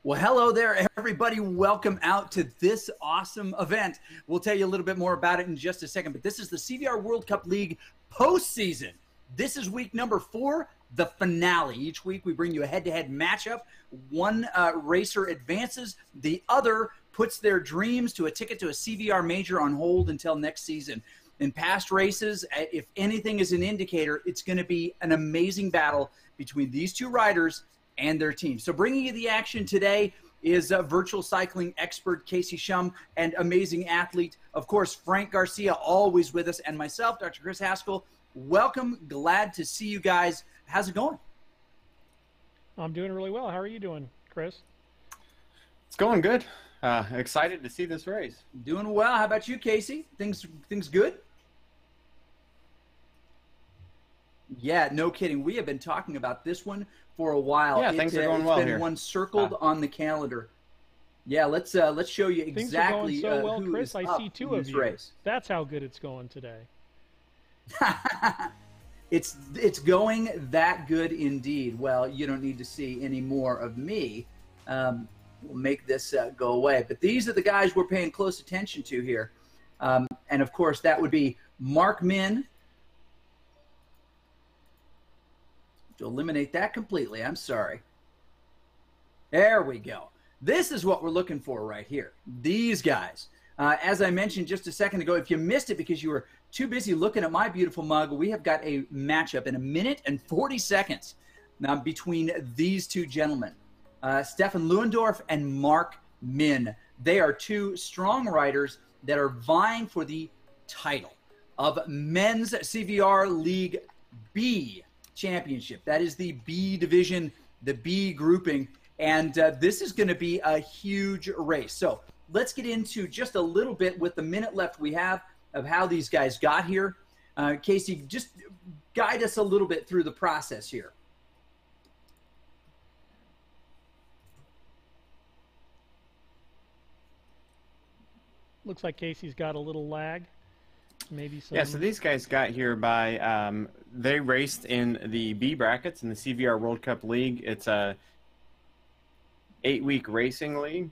Well, hello there, everybody. Welcome out to this awesome event. We'll tell you a little bit more about it in just a second, but this is the CVR World Cup League postseason. This is week number 4, the finale. Each week we bring you a head-to-head matchup. One racer advances, the other puts their dreams to a ticket to a CVR major on hold until next season. In past races, if anything is an indicator, it's going to be an amazing battle between these two riders and their team. So bringing you the action today is virtual cycling expert Casey Shum and amazing athlete, of course, Frank Garcia, always with us, and myself, Dr. Chris Haskell. Welcome. Glad to see you guys. How's it going? I'm doing really well. How are you doing, Chris? It's going good. Excited to see this race. Doing well. How about you, Casey? Things good? Yeah, no kidding. We have been talking about this one for a while. Yeah, things are going well here. It's been one circled on the calendar. Yeah, let's show you exactly things are going so well, who Chris. is I up see two in of this you. race. That's how good it's going today. It's going that good indeed. Well, you don't need to see any more of me. We'll make this go away. But these are the guys we're paying close attention to here. And, of course, that would be Mark Min. To eliminate that completely, I'm sorry. There we go. This is what we're looking for right here. These guys. As I mentioned just a second ago, if you missed it because you were too busy looking at my beautiful mug, we have got a matchup in 1 minute and 40 seconds now between these two gentlemen, Stefan Lewendorf and Mark Min. They are two strong riders that are vying for the title of Men's CVR League B Championship. That is the B division, the B grouping, and this is going to be a huge race. So let's get into just a little bit with the minute left we have of how these guys got here. Casey, just guide us a little bit through the process here. Looks like Casey's got a little lag. Maybe some... Yeah, so these guys got here by, they raced in the B brackets in the CVR World Cup League. It's a 8-week racing league.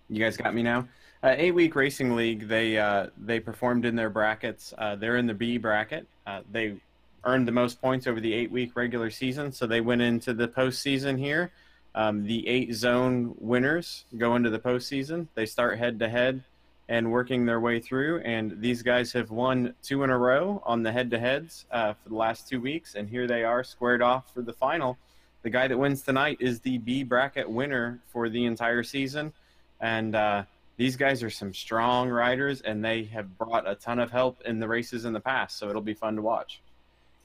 You guys got me now? 8-week racing league. They performed in their brackets. They're in the B bracket. They earned the most points over the 8-week regular season, so they went into the postseason here. The 8-zone winners go into the postseason. They start head-to-head and working their way through, and these guys have won 2 in a row on the head-to-heads for the last 2 weeks, and here they are squared off for the final. The guy that wins tonight is the B bracket winner for the entire season, and these guys are some strong riders, and they have brought a ton of help in the races in the past, so it'll be fun to watch.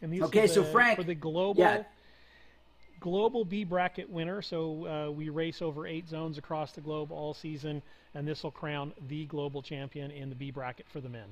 And these Okay, so Frank, for the global B bracket winner, so we race over 8 zones across the globe all season, and this will crown the global champion in the B bracket for the men.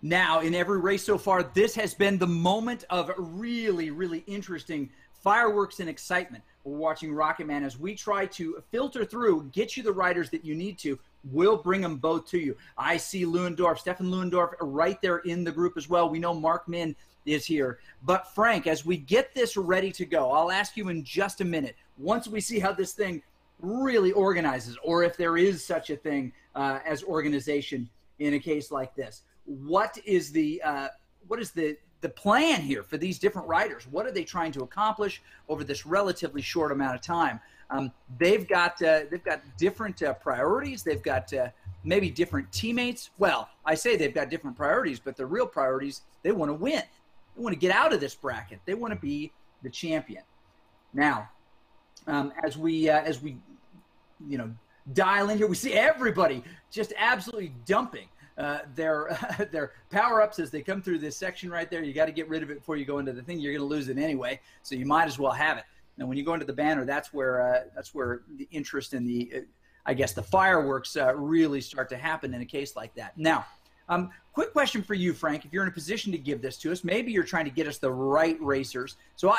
Now, in every race so far, this has been the moment of really, really interesting fireworks and excitement. We're watching Rocket Man as we try to filter through, get you the riders that you need to. We'll bring them both to you. I see Lewendorf, Stefan Lewendorf, right there in the group as well. We know Mark Min is here. But Frank, as we get this ready to go, I'll ask you in just a minute, once we see how this thing really organizes, or if there is such a thing as organization in a case like this, what is the plan here for these different riders? What are they trying to accomplish over this relatively short amount of time? They've got different priorities. They've got maybe different teammates. Well, I say they've got different priorities, but the real priorities, they want to win. They want to get out of this bracket. They want to be the champion. Now, as we dial in here, we see everybody just absolutely dumping their power-ups as they come through this section right there. You got to get rid of it before you go into the thing. You're going to lose it anyway, so you might as well have it. Now, when you go into the banner, that's where the interest in the, I guess, the fireworks really start to happen in a case like that. Now, quick question for you, Frank. If you're in a position to give this to us, maybe you're trying to get us the right racers. So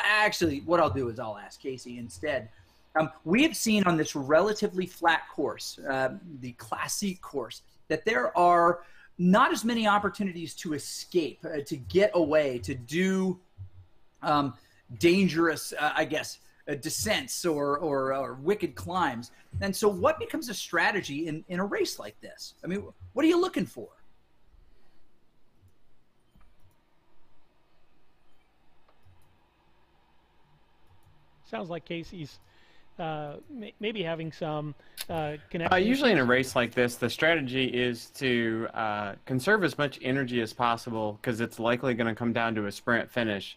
what I'll do is I'll ask Casey instead. We have seen on this relatively flat course, the Classique course, that there are not as many opportunities to escape, to get away, to do dangerous, I guess, descents or wicked climbs. And so what becomes a strategy in a race like this? I mean, what are you looking for? Sounds like Casey's maybe having some connection. Usually in a race like this, the strategy is to conserve as much energy as possible because it's likely going to come down to a sprint finish.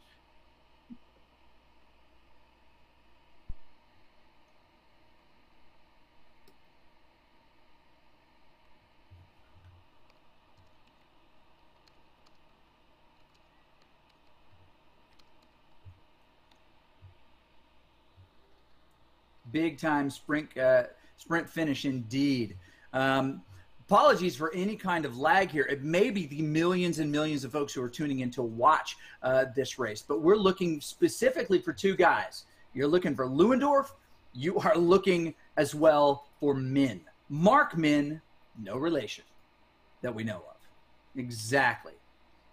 Big time sprint finish indeed. Apologies for any kind of lag here. It may be the millions and millions of folks who are tuning in to watch this race, but we're looking specifically for two guys. You're looking for Lewandorf. You are looking as well for Min. Mark Min, no relation that we know of. Exactly.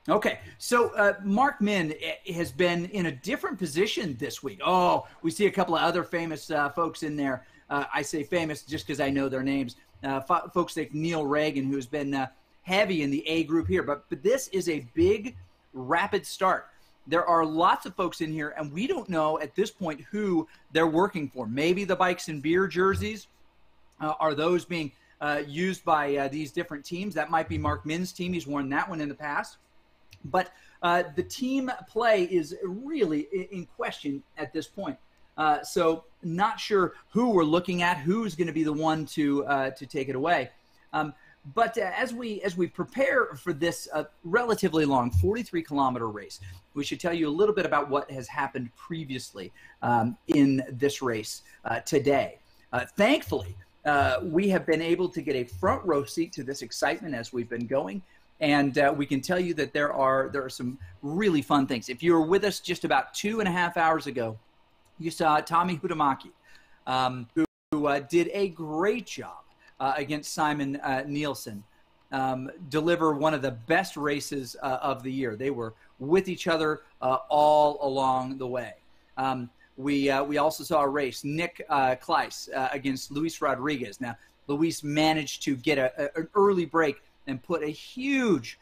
Okay, so Mark Min has been in a different position this week. Oh, we see a couple of other famous folks in there. I say famous just because I know their names. Folks like Neil Reagan, who's been heavy in the A group here. But this is a big, rapid start. There are lots of folks in here, and we don't know at this point who they're working for. Maybe the Bikes and Beer jerseys are those being used by these different teams. That might be Mark Min's team. He's worn that one in the past. But the team play is really in question at this point. So not sure who we're looking at, who's going to be the one to take it away. But as we prepare for this relatively long 43-kilometer race, we should tell you a little bit about what has happened previously in this race today. Thankfully, we have been able to get a front row seat to this excitement as we've been going. And we can tell you that there are some really fun things. If you were with us just about 2.5 hours ago, you saw Tommy Huhtamäki, who did a great job against Simon Nielsen, deliver one of the best races of the year. They were with each other all along the way. We also saw a race, Nick Kleiss against Luis Rodriguez. Now, Luis managed to get an early break and put a huge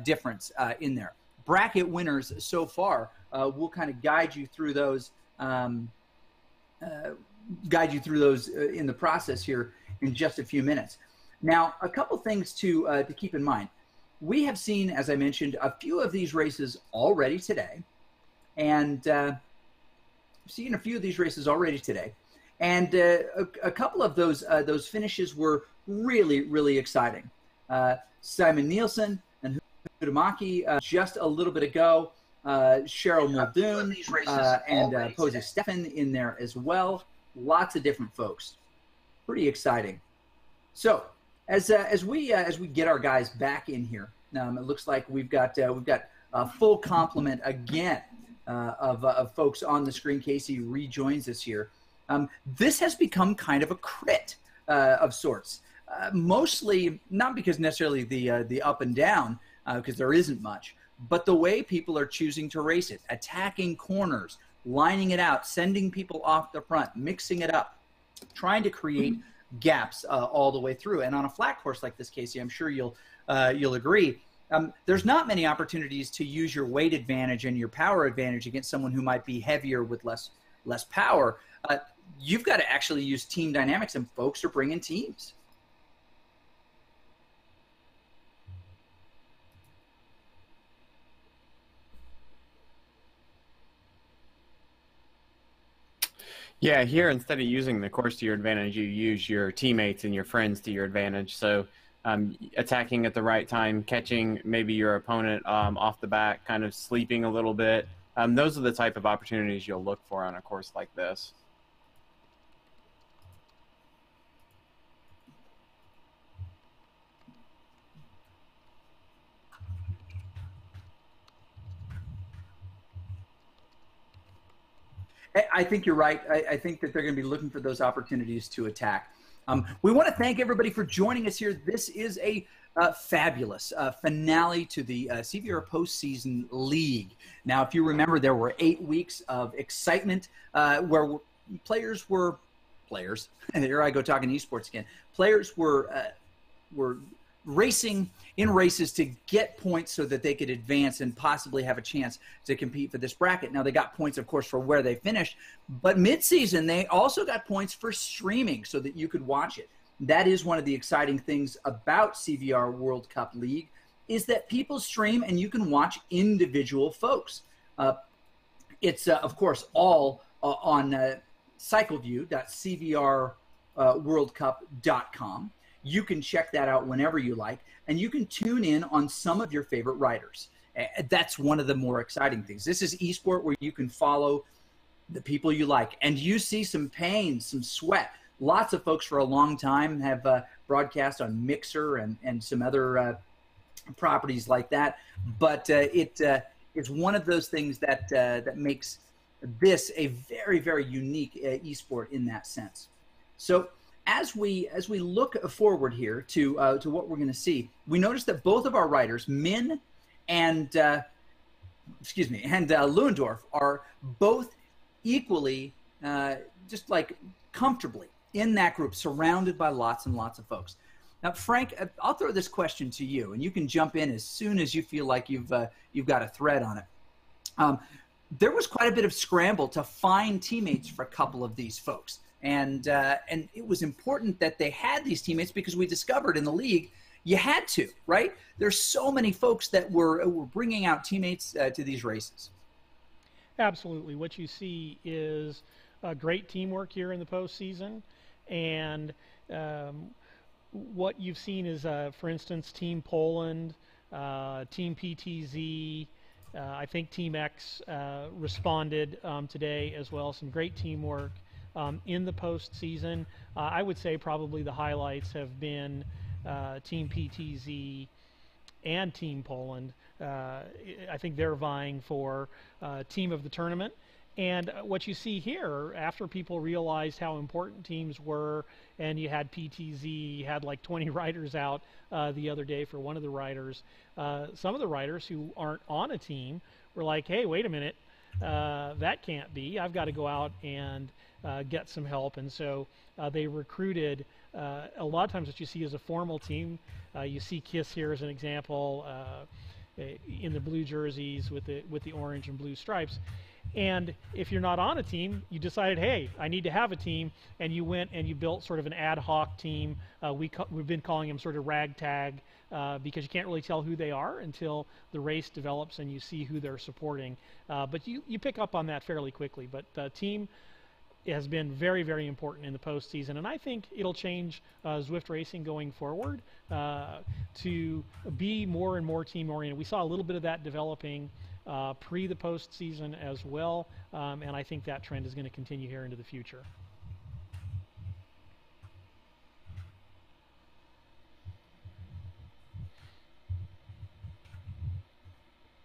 difference in there. Bracket winners so far, we'll kind of guide you through those in the process here in just a few minutes. Now, a couple things to keep in mind. We have seen, as I mentioned, a few of these races already today, and seen a few of these races already today, and a couple of those finishes were really, really exciting. Simon Nielsen and Huhtamäki just a little bit ago. Cheryl Muldoon and Posey Stefan in there as well. Lots of different folks. Pretty exciting. So as we get our guys back in here, it looks like we've got a full complement again of folks on the screen. Casey rejoins us here. This has become kind of a crit of sorts. Mostly not because necessarily the up and down, because there isn't much, but the way people are choosing to race it, attacking corners, lining it out, sending people off the front, mixing it up, trying to create gaps all the way through. And on a flat course like this, Casey, I'm sure you'll agree, there's not many opportunities to use your weight advantage and your power advantage against someone who might be heavier with less power. You've got to actually use team dynamics, and folks are bringing teams. Yeah, here instead of using the course to your advantage, you use your teammates and your friends to your advantage. So attacking at the right time, catching maybe your opponent off the back, kind of sleeping a little bit. Those are the type of opportunities you'll look for on a course like this. I think you're right. I think that they're going to be looking for those opportunities to attack. We want to thank everybody for joining us here. This is a Fabulous finale to the CVR Postseason League. Now, if you remember, there were 8 weeks of excitement where players. Here I go talking esports again. Players were racing in races to get points so that they could advance and possibly have a chance to compete for this bracket. Now, they got points, of course, for where they finished, but mid-season they also got points for streaming so that you could watch it. That is one of the exciting things about CVR World Cup League, is that people stream and you can watch individual folks. It's, of course, all on cycleview.cvrworldcup.com. You can check that out whenever you like, and you can tune in on some of your favorite riders. That's one of the more exciting things. This is esport where you can follow the people you like, and you see some pain, some sweat. Lots of folks for a long time have broadcast on Mixer and some other properties like that, but it's one of those things that makes this a very, very unique esport in that sense. So as we look forward here to what we're going to see, we notice that both of our riders, Min and Lewandorf, are both equally just like comfortably in that group, surrounded by lots and lots of folks. Now, Frank, I'll throw this question to you, and you can jump in as soon as you feel like you've got a thread on it. There was quite a bit of scramble to find teammates for a couple of these folks. And it was important that they had these teammates because we discovered in the league you had to, right? There's so many folks that were bringing out teammates to these races. Absolutely. What you see is great teamwork here in the postseason. And what you've seen is, for instance, Team Poland, Team PTZ, I think Team X responded today as well. Some great teamwork. In the postseason, I would say probably the highlights have been Team PTZ and Team Poland. I think they're vying for team of the tournament. And what you see here, after people realized how important teams were, and you had PTZ, you had like 20 riders out the other day for one of the riders. Some of the riders who aren't on a team were like, hey, wait a minute, that can't be. I've got to go out and get some help. And so they recruited. A lot of times what you see is a formal team. You see KISS here as an example in the blue jerseys with the orange and blue stripes. And if you're not on a team, you decided, hey, I need to have a team, and you went and you built sort of an ad hoc team. We've been calling them sort of ragtag because you can't really tell who they are until the race develops and you see who they're supporting. But you pick up on that fairly quickly. But team has been very, very important in the postseason, and I think it'll change Zwift racing going forward to be more and more team-oriented. We saw a little bit of that developing pre the postseason as well, and I think that trend is going to continue here into the future.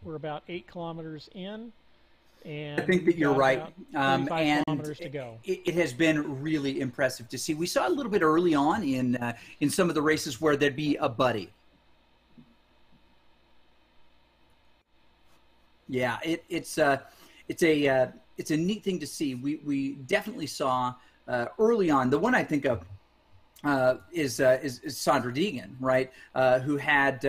We're about 8 kilometers in. And I think that you're right. And kilometers to go. It has been really impressive to see. We saw a little bit early on in some of the races where there'd be a buddy. Yeah, it's a neat thing to see. We definitely saw early on. The one I think of is Sandra Deegan, right? Who had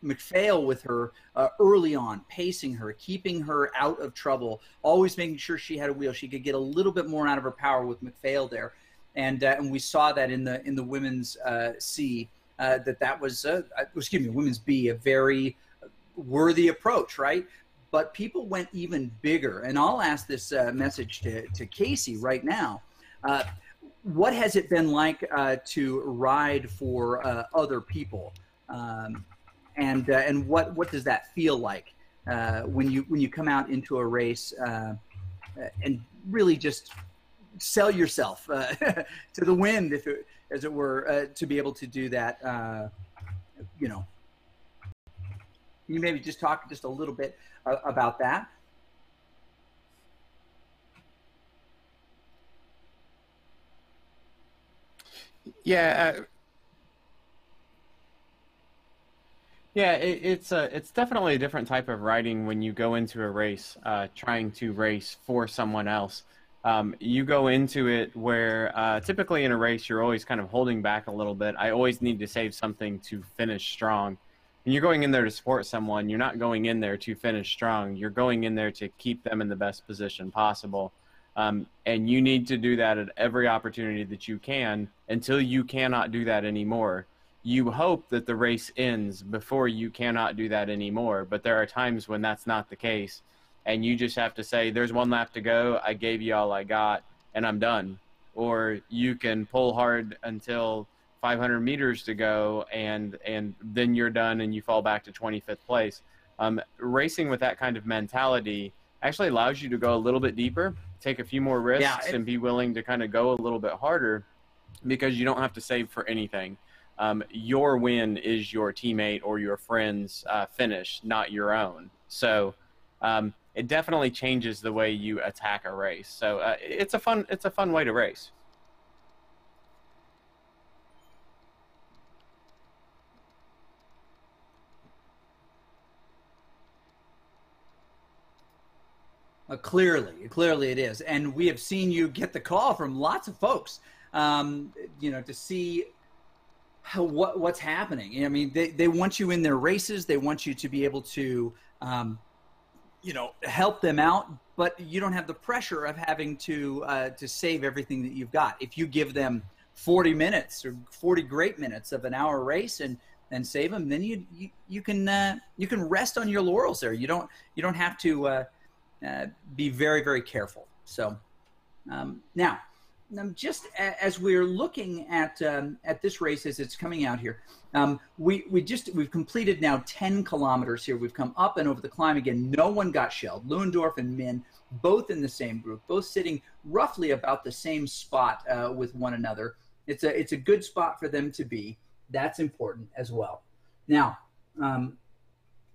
McPhail with her early on, pacing her, keeping her out of trouble, always making sure she had a wheel. She could get a little bit more out of her power with McPhail there, and we saw that in the women's C. That was women's B, a very worthy approach, right? But people went even bigger, and I'll ask this message to Casey right now. What has it been like to ride for other people? And what does that feel like when you come out into a race and really just sell yourself to the wind, as it were, to be able to do that? Can you maybe just talk just a little bit about that? Yeah. Yeah, it's definitely a different type of riding when you go into a race, trying to race for someone else. You go into it where typically in a race you're always kind of holding back a little bit. I always need to save something to finish strong. When you're going in there to support someone, you're not going in there to finish strong. You're going in there to keep them in the best position possible. And you need to do that at every opportunity that you can until you cannot do that anymore. You hope that the race ends before you cannot do that anymore, but there are times when that's not the case, and you just have to say, there's one lap to go, I gave you all I got, and I'm done. Or you can pull hard until 500 meters to go, and then you're done and you fall back to 25th place. Racing with that kind of mentality actually allows you to go a little bit deeper, take a few more risks, and be willing to kind of go a little bit harder because you don't have to save for anything. Your win is your teammate or your friend's finish, not your own. So it definitely changes the way you attack a race. So it's a fun way to race. Clearly it is. And we have seen you get the call from lots of folks, to see what's happening. I mean, they want you in their races. They want you to be able to, help them out, but you don't have the pressure of having to save everything that you've got. If you give them 40 minutes or 40 great minutes of an hour race and save them, then you can rest on your laurels there. You don't have to be very, very careful. So now, just as we're looking at this race as it's coming out here, we've completed now 10 kilometers here. We've come up and over the climb again. No one got shelled. Lewandorf and Min, both in the same group, both sitting roughly about the same spot with one another. It's a good spot for them to be. That's important as well. Now,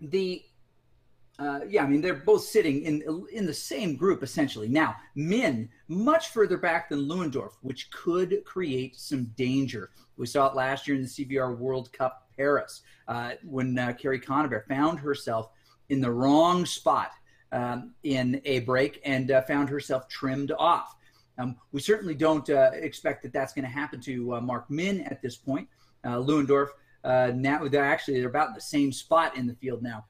they're both sitting in the same group, essentially. Now, Min, much further back than Lewandorf, which could create some danger. We saw it last year in the CVR World Cup Paris when Carrie Conover found herself in the wrong spot in a break and found herself trimmed off. We certainly don't expect that that's going to happen to Mark Min at this point. Lewandorf, now they're about in the same spot in the field now.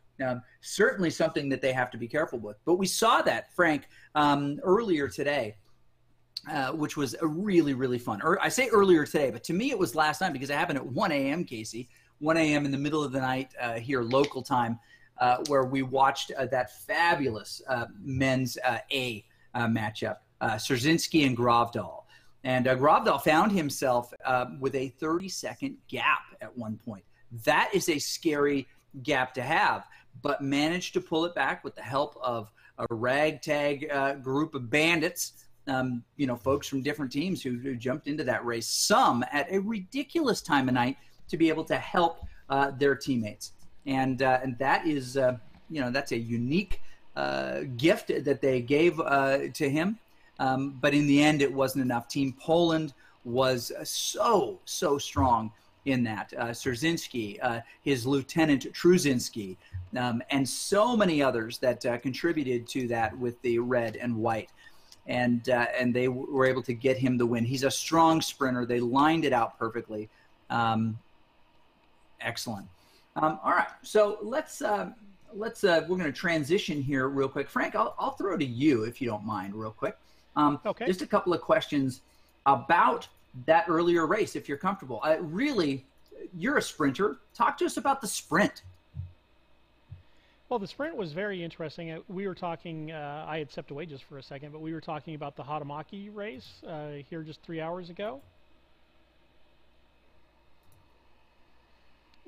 Certainly something that they have to be careful with. But we saw that, Frank, earlier today, which was a really, really fun. I say earlier today, but to me it was last night because it happened at 1 a.m., Casey, 1 a.m. in the middle of the night here, local time, where we watched that fabulous men's A matchup, Szerzynski and Gravdal. And Gravdal found himself with a 30-second gap at one point. That is a scary gap to have, but managed to pull it back with the help of a ragtag group of bandits, folks from different teams who jumped into that race, some at a ridiculous time of night to be able to help their teammates. And that is, that's a unique gift that they gave to him. But in the end, it wasn't enough. Team Poland was so strong in that. Szerzynski, his lieutenant Truzinski, and so many others that contributed to that with the red and white. And they were able to get him the win. He's a strong sprinter. They lined it out perfectly. Excellent. All right, so let's we're going to transition here real quick. Frank, I'll throw to you if you don't mind, real quick. Okay. Just a couple of questions about that earlier race, if you're comfortable. Really, you're a sprinter. Talk to us about the sprint. Well, the sprint was very interesting. We were talking, I had stepped away just for a second, but we were talking about the Hatamaki race here just 3 hours ago.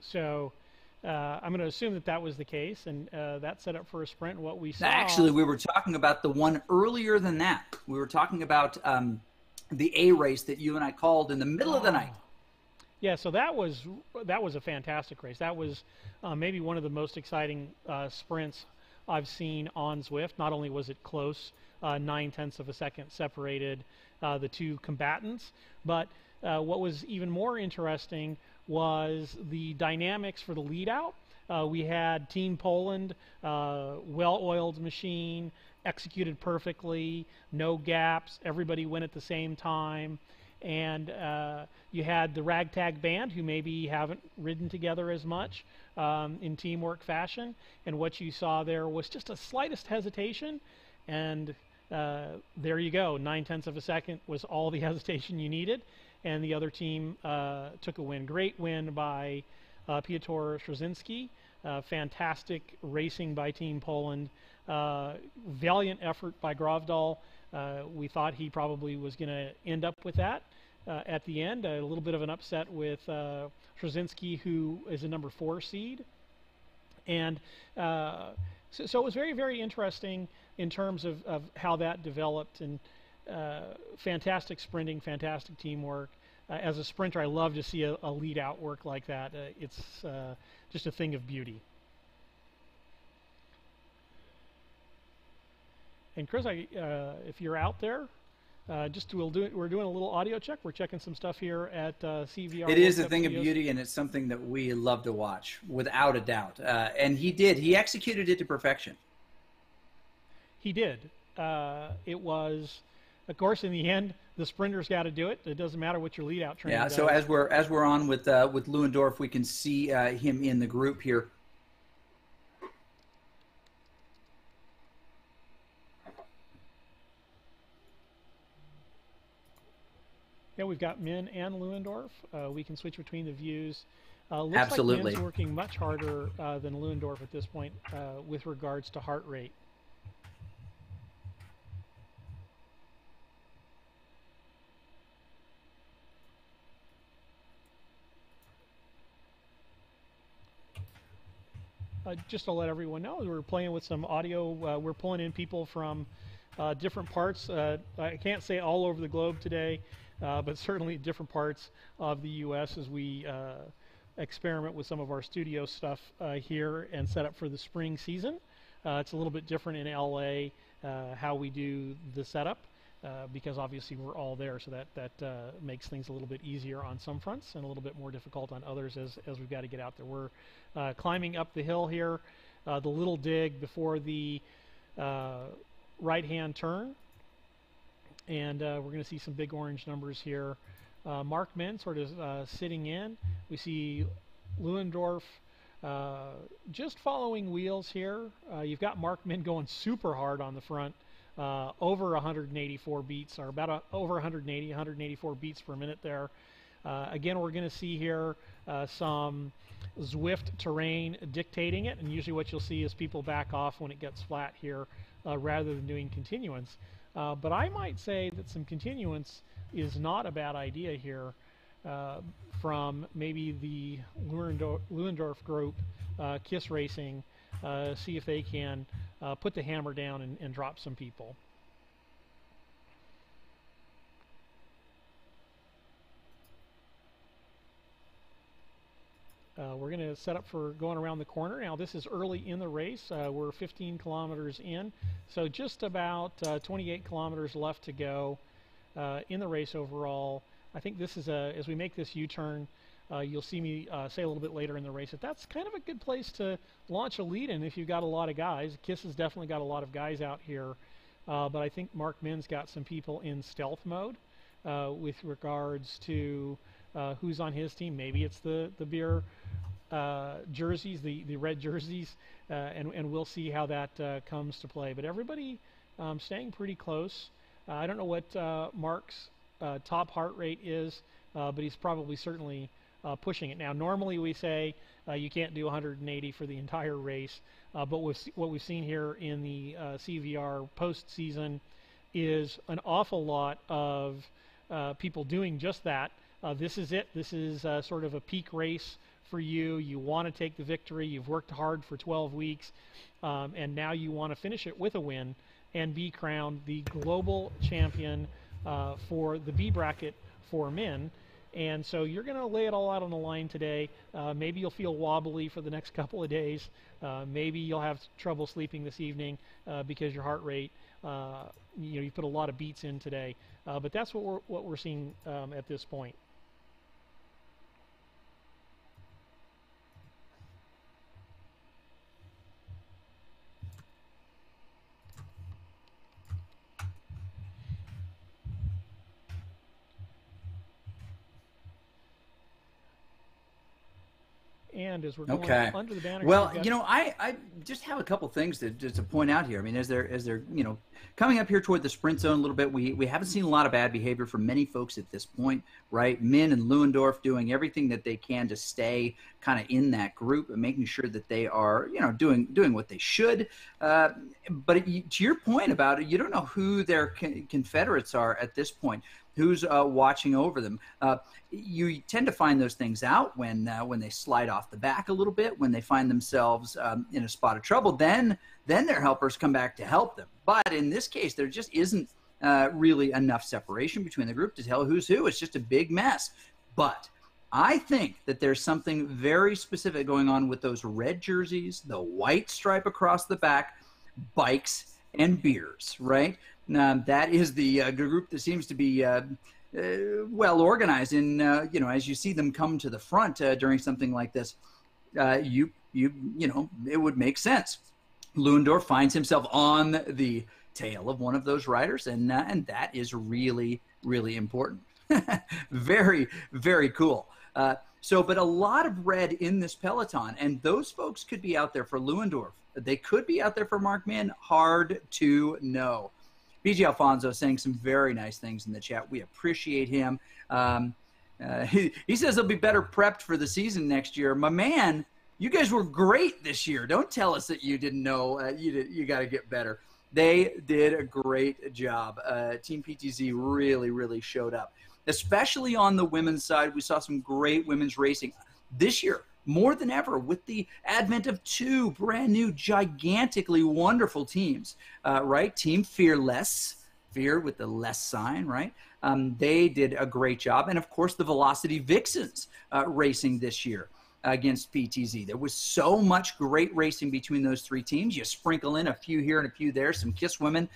So I'm going to assume that was the case, and that set up for a sprint. What we saw... Actually, we were talking about the one earlier than that. We were talking about the A race that you and I called in the middle of the night. Yeah, so that was a fantastic race. That was maybe one of the most exciting sprints I've seen on Zwift. Not only was it close, 9/10 of a second separated the two combatants, but what was even more interesting was the dynamics for the lead out. We had Team Poland, well-oiled machine, executed perfectly, no gaps, everybody went at the same time. And you had the ragtag band, who maybe haven't ridden together as much in teamwork fashion. And what you saw there was just a slightest hesitation. And there you go. 9/10 of a second was all the hesitation you needed. And the other team took a win. Great win by Piotr Strzynski. Fantastic racing by Team Poland. Valiant effort by Gravdal. We thought he probably was going to end up with that at the end. A little bit of an upset with Strzynski, who is a number 4 seed. And so it was very, very interesting in terms of how that developed. And fantastic sprinting, fantastic teamwork. As a sprinter, I love to see a lead out work like that. It's just a thing of beauty. And Chris, if you're out there, we're doing a little audio check. We're checking some stuff here at CVR. It is a thing of beauty, and it's something that we love to watch, without a doubt. And he executed it to perfection. He did. It was, of course, in the end, the sprinter's got to do it. It doesn't matter what your lead out training does. So as we're on with Lewandorf, we can see him in the group here. Yeah, we've got Min and Lewandorf. We can switch between the views. Looks Absolutely. like Min's working much harder than Lewandorf at this point with regards to heart rate. Just to let everyone know, we're playing with some audio. We're pulling in people from different parts. I can't say all over the globe today, but certainly different parts of the U.S. as we experiment with some of our studio stuff here and set up for the spring season. It's a little bit different in L.A. How we do the setup because obviously we're all there, so that makes things a little bit easier on some fronts and a little bit more difficult on others as we've got to get out there. We're climbing up the hill here, the little dig before the right-hand turn, and we're going to see some big orange numbers here. Mark Min sort of sitting in. We see Lewandorf just following wheels here. You've got Mark Min going super hard on the front, over 184 beats, or about over 184 beats per minute there. Again, we're going to see here some Zwift terrain dictating it, and usually what you'll see is people back off when it gets flat here rather than doing continuance. But I might say that some continuance is not a bad idea here from maybe the Lewandorf group, KISS Racing, see if they can put the hammer down and drop some people. We're going to set up for going around the corner. Now, this is early in the race. We're 15 kilometers in, so just about 28 kilometers left to go in the race overall. I think this is as we make this U-turn, you'll see me say a little bit later in the race that that's kind of a good place to launch a lead-in if you've got a lot of guys. KISS has definitely got a lot of guys out here, but I think Mark Min's got some people in stealth mode with regards to who's on his team. Maybe it's the beer jerseys, the red jerseys, and we'll see how that comes to play. But everybody staying pretty close. I don't know what Mark's top heart rate is, but he's probably certainly pushing it. Now, normally we say you can't do 180 for the entire race, but what we've seen here in the CVR postseason is an awful lot of people doing just that. This is it. This is sort of a peak race for you. You want to take the victory. You've worked hard for 12 weeks, and now you want to finish it with a win and be crowned the global champion for the B bracket for men. And so you're going to lay it all out on the line today. Maybe you'll feel wobbly for the next couple of days. Maybe you'll have trouble sleeping this evening because your heart rate, you put a lot of beats in today. But that's what we're seeing at this point. And as we're going Okay. under the banner, Well, we've got- you know, I just have a couple things to point out here. I mean, as they're coming up here toward the sprint zone a little bit, we haven't seen a lot of bad behavior from many folks at this point, right? Min and Lewandorf doing everything that they can to stay kind of in that group and making sure that they are, doing what they should. But to your point about it, you don't know who their confederates are at this point. Who's watching over them? You tend to find those things out when they slide off the back a little bit, when they find themselves in a spot of trouble. Then their helpers come back to help them. But in this case, there just isn't really enough separation between the group to tell who's who. It's just a big mess. But I think that there's something very specific going on with those red jerseys, the white stripe across the back, bikes, and beers, right? That is the group that seems to be well organized. And as you see them come to the front during something like this, it would make sense. Lewandorf finds himself on the tail of one of those riders, and that is really, really important. Very, very cool. But a lot of red in this peloton, and those folks could be out there for Lewandorf. They could be out there for Mark Min. Hard to know. BJ Alfonso saying some very nice things in the chat. We appreciate him. He says they'll be better prepped for the season next year. My man, you guys were great this year. Don't tell us that you didn't know. You got to get better. They did a great job. Team PTZ really, really showed up, especially on the women's side. We saw some great women's racing this year, more than ever, with the advent of two brand new, gigantically wonderful teams, right? Team Fearless, fear with the less sign, right? They did a great job. And, of course, the Velocity Vixens racing this year against PTZ. There was so much great racing between those three teams. You sprinkle in a few here and a few there, some KISS women,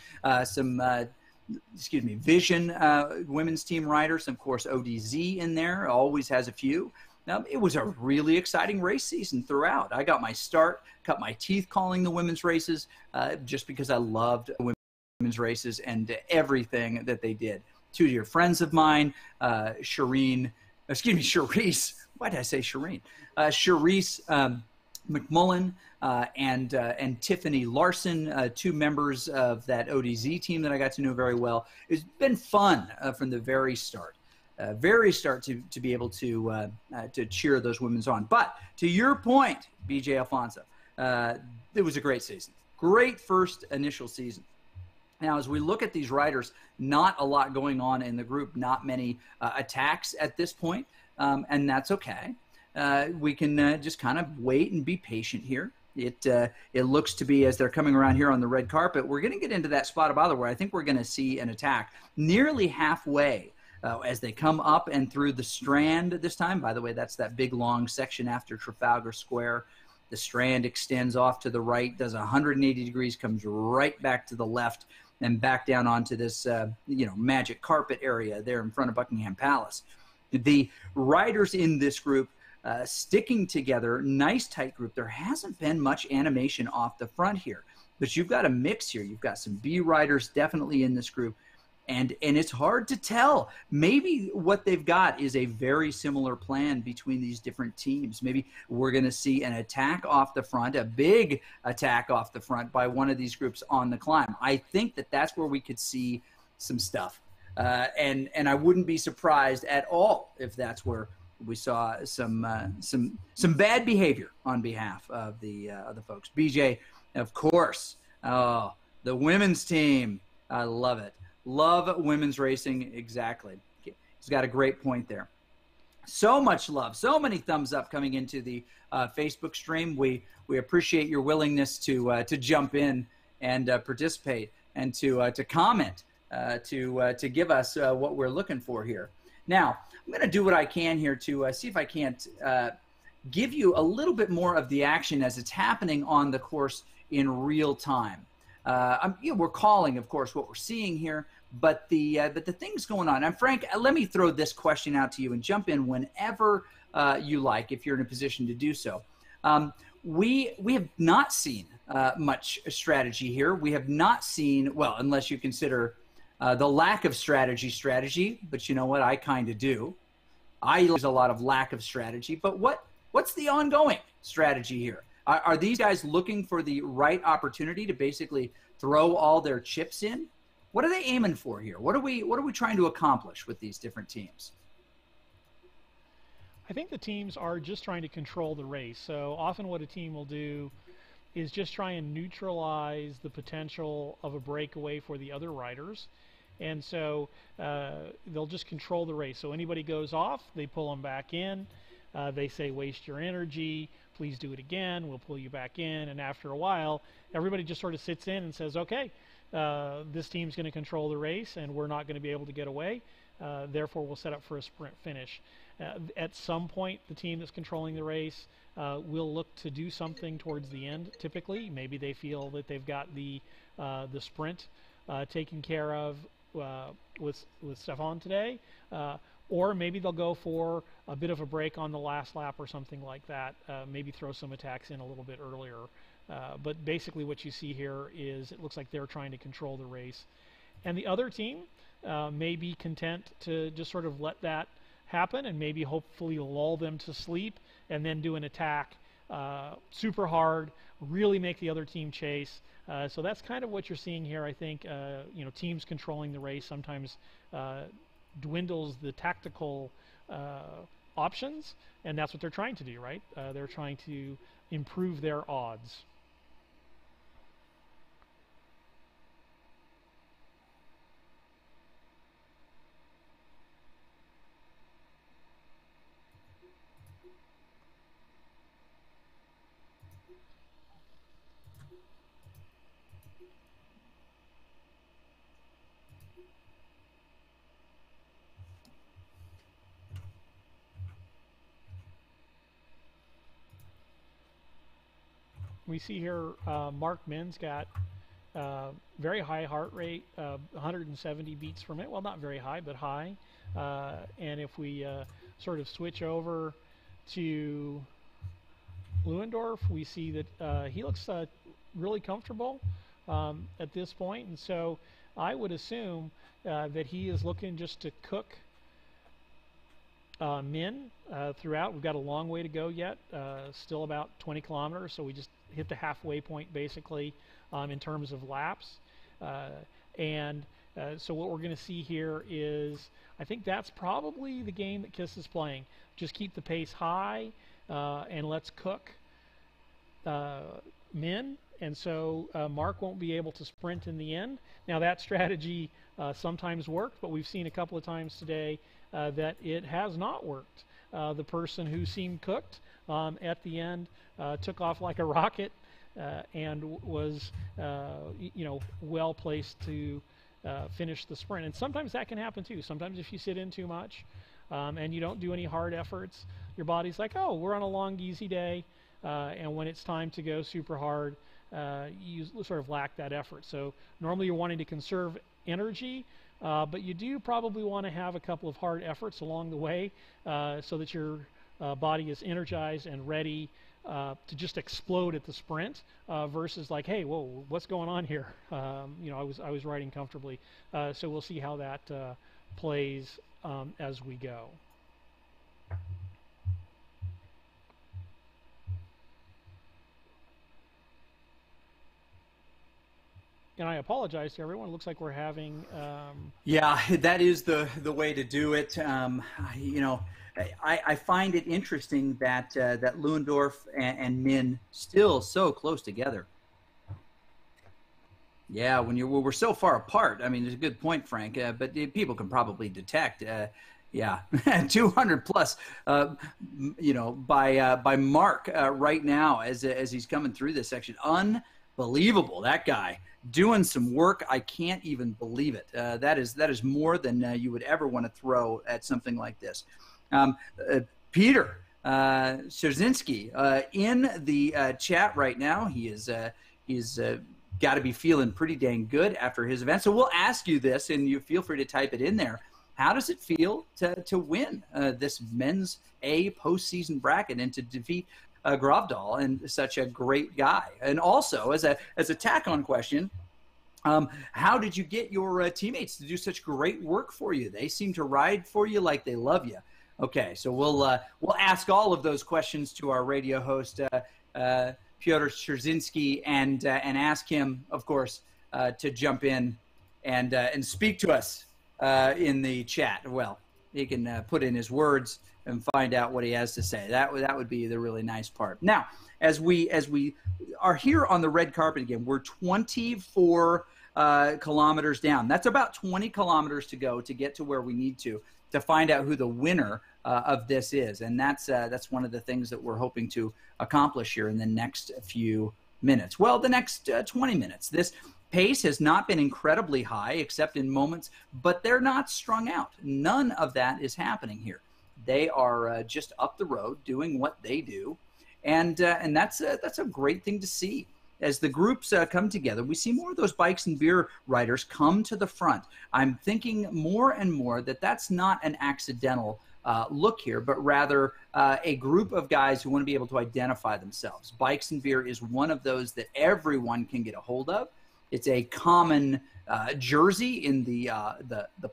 Vision women's team riders, of course, ODZ in there, always has a few. It was a really exciting race season throughout. I got my start, cut my teeth calling the women's races just because I loved women's races and everything that they did. Two dear friends of mine, Charisse. Why did I say Shireen? Charisse McMullen and Tiffany Larson, two members of that ODZ team that I got to know very well. It's been fun from the very start. To be able to cheer those women's on. But to your point, BJ Alfonso, it was a great season. Great first initial season. Now, as we look at these riders, not a lot going on in the group, not many attacks at this point, and that's okay. We can just kind of wait and be patient here. It looks to be, as they're coming around here on the red carpet, we're going to get into that spot of bother where I think we're going to see an attack nearly halfway. As they come up and through the Strand this time. By the way, that's that big long section after Trafalgar Square. The Strand extends off to the right, does 180 degrees, comes right back to the left, and back down onto this magic carpet area there in front of Buckingham Palace. The riders in this group sticking together, nice tight group. There hasn't been much animation off the front here, but you've got a mix here. You've got some B riders definitely in this group. And it's hard to tell. Maybe what they've got is a very similar plan between these different teams. Maybe we're going to see an attack off the front, a big attack off the front by one of these groups on the climb. I think that's where we could see some stuff. And I wouldn't be surprised at all if that's where we saw some bad behavior on behalf of the folks. BJ, of course, the women's team. I love it. Love women's racing, exactly. He's got a great point there. So much love, so many thumbs up coming into the Facebook stream. We appreciate your willingness to jump in and participate and to comment, to give us what we're looking for here. Now, I'm going to do what I can here to see if I can't give you a little bit more of the action as it's happening on the course in real time. We're calling, of course, what we're seeing here, but the things going on. And Frank, let me throw this question out to you and jump in whenever you like, if you're in a position to do so. We have not seen much strategy here. We have not seen, well, unless you consider the lack of strategy, but you know what? I kind of do. There's a lot of lack of strategy, but what What's the ongoing strategy here? Are these guys looking for the right opportunity to basically throw all their chips in? What are they aiming for here? What are we trying to accomplish with these different teams? I think the teams are just trying to control the race. So often what a team will do is just try and neutralize the potential of a breakaway for the other riders. And so they'll just control the race. So anybody goes off, they pull them back in. They say, waste your energy, please do it again, we'll pull you back in. And after a while, everybody just sort of sits in and says, okay, this team's going to control the race and we're not going to be able to get away. Therefore, we'll set up for a sprint finish. At some point, the team that's controlling the race will look to do something towards the end, typically. Maybe they feel that they've got the sprint taken care of with Stefan today. Or maybe they'll go for a bit of a break on the last lap or something like that. Maybe throw some attacks in a little bit earlier. But basically what you see here is it looks like they're trying to control the race. And the other team may be content to just sort of let that happen and maybe hopefully lull them to sleep and then do an attack super hard, really make the other team chase. So that's kind of what you're seeing here. I think teams controlling the race sometimes dwindles the tactical options, and that's what they're trying to do, right? They're trying to improve their odds. We see here Mark Min's got very high heart rate, 170 beats per minute. Well, not very high, but high. And if we sort of switch over to Lewandorf, we see that he looks really comfortable at this point. And so I would assume that he is looking just to cook Min throughout. We've got a long way to go yet, still about 20 kilometers, so we just hit the halfway point basically in terms of laps. So what we're going to see here is, I think that's probably the game that Kiss is playing. Just keep the pace high and let's cook Min. And so Mark won't be able to sprint in the end. Now that strategy sometimes worked, but we've seen a couple of times today that it has not worked. The person who seemed cooked at the end took off like a rocket and was well placed to finish the sprint. And sometimes that can happen too. Sometimes if you sit in too much and you don't do any hard efforts, your body's like, oh, we're on a long, easy day. And when it's time to go super hard, you sort of lack that effort. So normally you're wanting to conserve energy, but you do probably want to have a couple of hard efforts along the way so that your body is energized and ready to just explode at the sprint versus like, hey, whoa, what's going on here? I was riding comfortably. So we'll see how that plays as we go. And I apologize to everyone. It looks like we're having... Yeah, that is the way to do it. I find it interesting that that Lewandorf and Min still so close together. Yeah, when we're so far apart. I mean, it's a good point, Frank. But people can probably detect. Yeah, 200 plus. By Mark right now as he's coming through this section. Unbelievable, that guy. Doing some work, I can't even believe it. That is more than you would ever want to throw at something like this. Peter Szczerzinski in the chat right now. He's got to be feeling pretty dang good after his event. So we'll ask you this, and you feel free to type it in there. How does it feel to win this men's A postseason bracket and to defeat Gravdal and such a great guy? And also, as a tack-on question, how did you get your teammates to do such great work for you? They seem to ride for you like they love you. Okay, so we'll ask all of those questions to our radio host Pyotr Trzynski and ask him, of course, to jump in and speak to us in the chat. Well, he can put in his words and find out what he has to say. That would be the really nice part. Now, as we are here on the red carpet again, we're 24 kilometers down. That's about 20 kilometers to go to get to where we need to find out who the winner of this is. And that's one of the things that we're hoping to accomplish here in the next few minutes. Well, the next 20 minutes. This pace has not been incredibly high except in moments, but they're not strung out. None of that is happening here. They are just up the road doing what they do. And that's a great thing to see. As the groups come together, we see more of those bikes and beer riders come to the front. I'm thinking more and more that that's not an accidental look here, but rather a group of guys who want to be able to identify themselves. Bikes and beer is one of those that everyone can get a hold of. It's a common jersey in the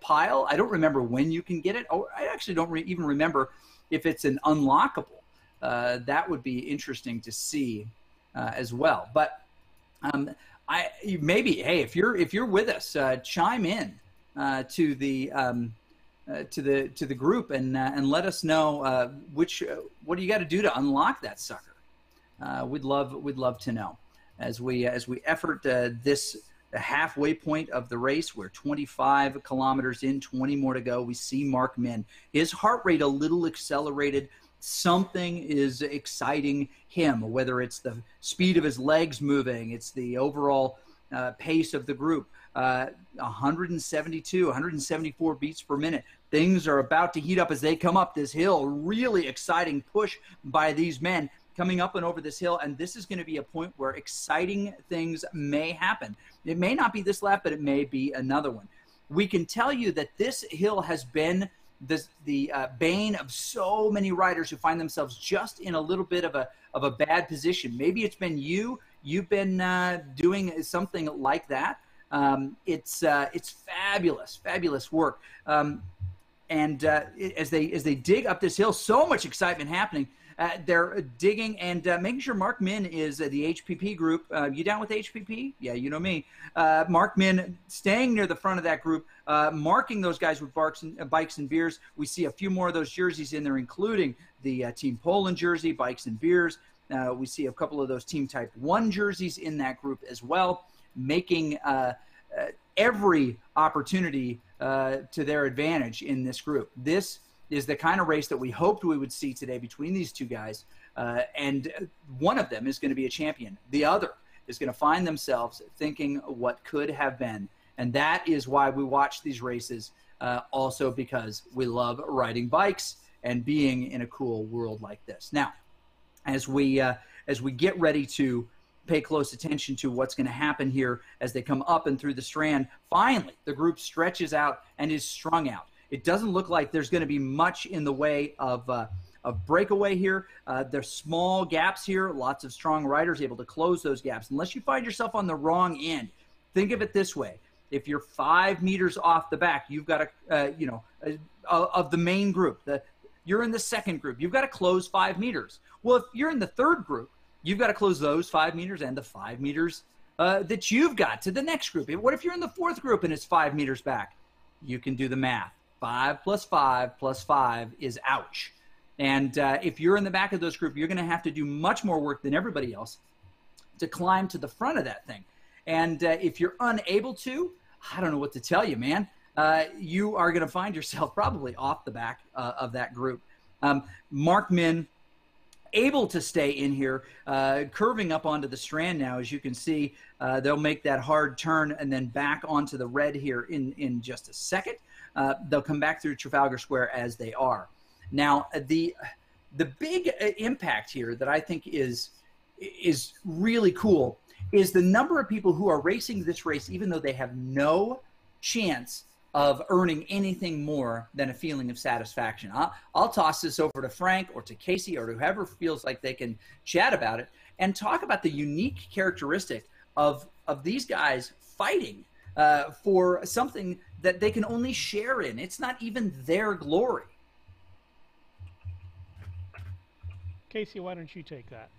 pile. I don't remember when you can get it. Oh, I actually don't even remember if it's an unlockable. That would be interesting to see as well. But maybe, hey, if you're with us, chime in to the group and let us know what do you got to do to unlock that sucker. We'd love to know as we effort this the halfway point of the race. We're 25 kilometers in, 20 more to go. We see Mark Min, his heart rate a little accelerated. Something is exciting him, whether it's the speed of his legs moving, it's the overall pace of the group. 172, 174 beats per minute. Things are about to heat up as they come up this hill. Really exciting push by these men coming up and over this hill, and this is going to be a point where exciting things may happen. It may not be this lap, but it may be another one. We can tell you that this hill has been the bane of so many riders who find themselves just in a little bit of a bad position. Maybe it's been you've been doing something like that. It's fabulous work. And as they dig up this hill, so much excitement happening. They're digging and making sure Mark Min is the HPP group. You down with HPP? Yeah, you know me. Mark Min staying near the front of that group, marking those guys with bikes and beers. We see a few more of those jerseys in there, including the Team Poland jersey, bikes and beers. We see a couple of those Team Type 1 jerseys in that group as well, making every opportunity to their advantage in this group. This is the kind of race that we hoped we would see today between these two guys, and one of them is going to be a champion. The other is going to find themselves thinking what could have been, and that is why we watch these races, also because we love riding bikes and being in a cool world like this. Now, as we get ready to pay close attention to what's going to happen here as they come up and through the strand, finally the group stretches out and is strung out. It doesn't look like there's going to be much in the way of breakaway here. There's small gaps here, lots of strong riders able to close those gaps. Unless you find yourself on the wrong end, think of it this way. If you're 5 meters off the back, you've got to, of the main group, you're in the second group, you've got to close 5 meters. Well, if you're in the third group, you've got to close those 5 meters and the 5 meters that you've got to the next group. What if you're in the fourth group and it's 5 meters back? You can do the math. 5 plus 5 plus 5 is ouch. And if you're in the back of those group, you're going to have to do much more work than everybody else to climb to the front of that thing. And if you're unable to, I don't know what to tell you, man. You are going to find yourself probably off the back of that group. Mark Min able to stay in here, curving up onto the strand now. As you can see, they'll make that hard turn and then back onto the red here in just a second. They'll come back through Trafalgar Square as they are. Now, the big impact here that I think is really cool is the number of people who are racing this race, even though they have no chance of earning anything more than a feeling of satisfaction. I'll toss this over to Frank or to Casey or to whoever feels like they can chat about it and talk about the unique characteristic of these guys fighting for something that they can only share in. It's not even their glory. Casey, why don't you take that?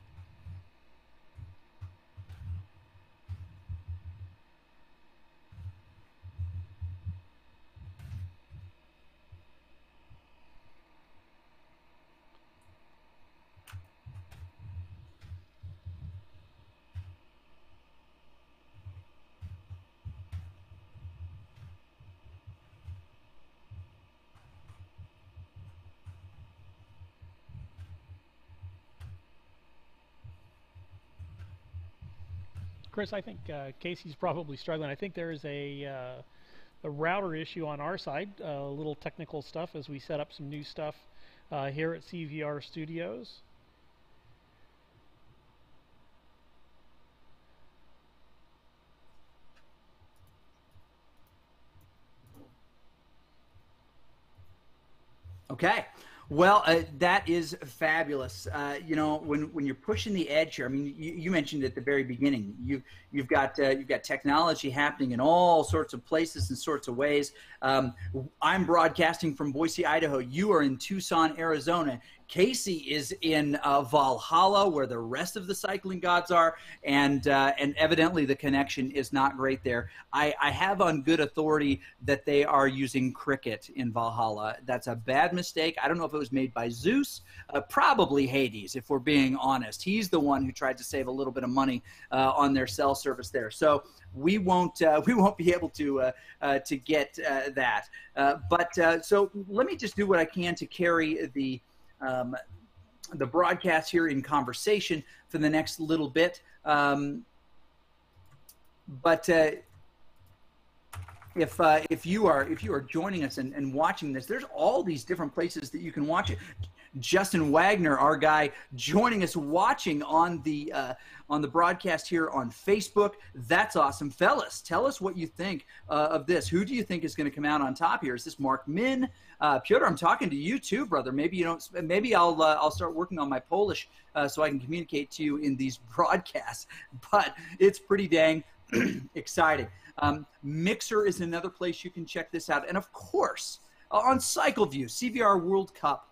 Chris, I think Casey's probably struggling. I think there is a router issue on our side, a little technical stuff as we set up some new stuff here at CVR Studios. Okay. Well, that is fabulous. You know, when you're pushing the edge here, I mean, you mentioned at the very beginning, you've got technology happening in all sorts of places and sorts of ways. I'm broadcasting from Boise, Idaho. You are in Tucson, Arizona. Casey is in Valhalla, where the rest of the cycling gods are, and evidently the connection is not great there. I have on good authority that they are using cricket in Valhalla. That's a bad mistake. I don't know if it was made by Zeus, probably Hades, if we're being honest. He's the one who tried to save a little bit of money on their cell service there. So we won't be able to get that. So let me just do what I can to carry the broadcast here in conversation for the next little bit. If you are joining us and watching this, there's all these different places that you can watch it. Justin Wagner, our guy, joining us watching on the broadcast here on Facebook. That's awesome, fellas. Tell us what you think of this. Who do you think is going to come out on top here? Is this Mark Min? Piotr, I'm talking to you too, brother. Maybe you don't. Maybe I'll start working on my Polish so I can communicate to you in these broadcasts. But it's pretty dang exciting. Mixer is another place you can check this out, and of course on CycleView, CVR World Cup.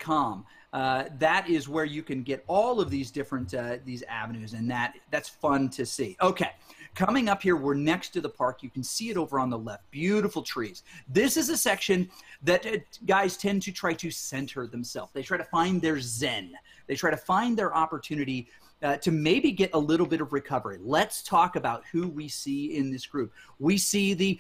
.com. That is where you can get all of these different these avenues, and that's fun to see. Okay, coming up here, we're next to the park. You can see it over on the left. Beautiful trees. This is a section that guys tend to try to center themselves. They try to find their zen. They try to find their opportunity to maybe get a little bit of recovery. Let's talk about who we see in this group. We see the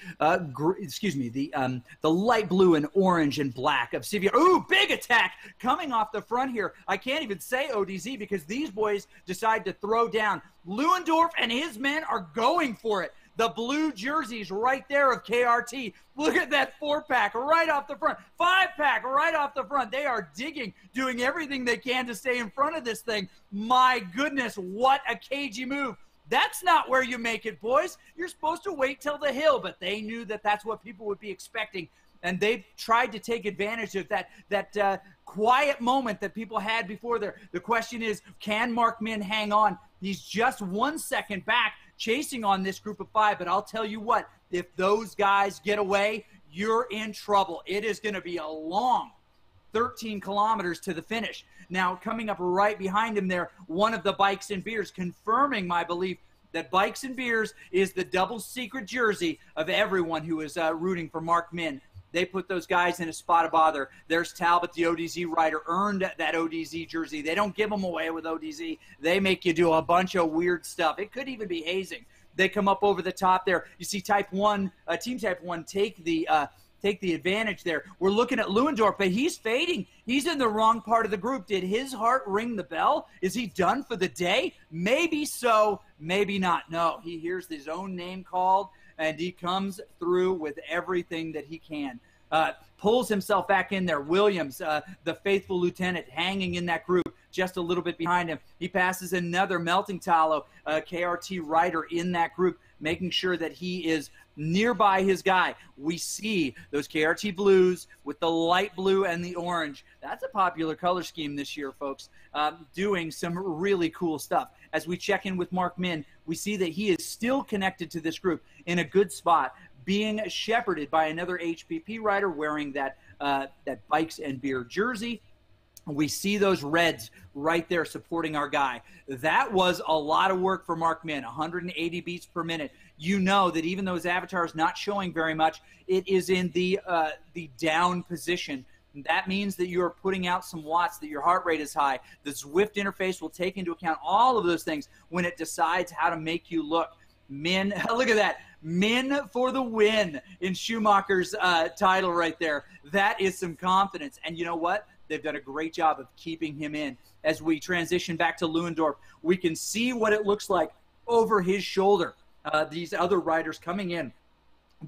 light blue and orange and black of CVR. Ooh, big attack coming off the front here. I can't even say ODZ because these boys decide to throw down. Lewandorf and his men are going for it. The blue jerseys right there of KRT. Look at that 4-pack right off the front. 5-pack right off the front. They are digging, doing everything they can to stay in front of this thing. My goodness, what a cagey move. That's not where you make it, boys. You're supposed to wait till the hill, but they knew that that's what people would be expecting. And they've tried to take advantage of that quiet moment that people had before there. The question is, can Mark Min hang on? He's just 1 second back, chasing on this group of 5, but I'll tell you what, if those guys get away, you're in trouble. It is going to be a long 13 kilometers to the finish. Now, coming up right behind him there, one of the Bikes and Beers, confirming my belief that Bikes and Beers is the double secret jersey of everyone who is rooting for Mark Min. They put those guys in a spot of bother. There's Talbot, the ODZ rider, earned that ODZ jersey. They don't give them away with ODZ. They make you do a bunch of weird stuff. It could even be hazing. They come up over the top there. You see Type 1, Team Type 1 take the advantage there. We're looking at Lewandorf, but he's fading. He's in the wrong part of the group. Did his heart ring the bell? Is he done for the day? Maybe so, maybe not. No, he hears his own name called, and he comes through with everything that he can. Pulls himself back in there. Williams, the faithful lieutenant, hanging in that group just a little bit behind him. He passes another Melting Tallow, KRT rider in that group, making sure that he is nearby his guy. We see those KRT blues with the light blue and the orange. That's a popular color scheme this year, folks, doing some really cool stuff. As we check in with Mark Min, we see that he is still connected to this group in a good spot, being shepherded by another HPP rider wearing that Bikes and Beer jersey. We see those reds right there supporting our guy. That was a lot of work for Mark Min, 180 beats per minute. You know that even though his avatar is not showing very much, it is in the down position. That means that you are putting out some watts, that your heart rate is high. The Zwift interface will take into account all of those things when it decides how to make you look. Min, look at that. Min for the win in Schumacher's title right there. That is some confidence. And you know what? They've done a great job of keeping him in. As we transition back to Lewandorf, we can see what it looks like over his shoulder. These other riders coming in,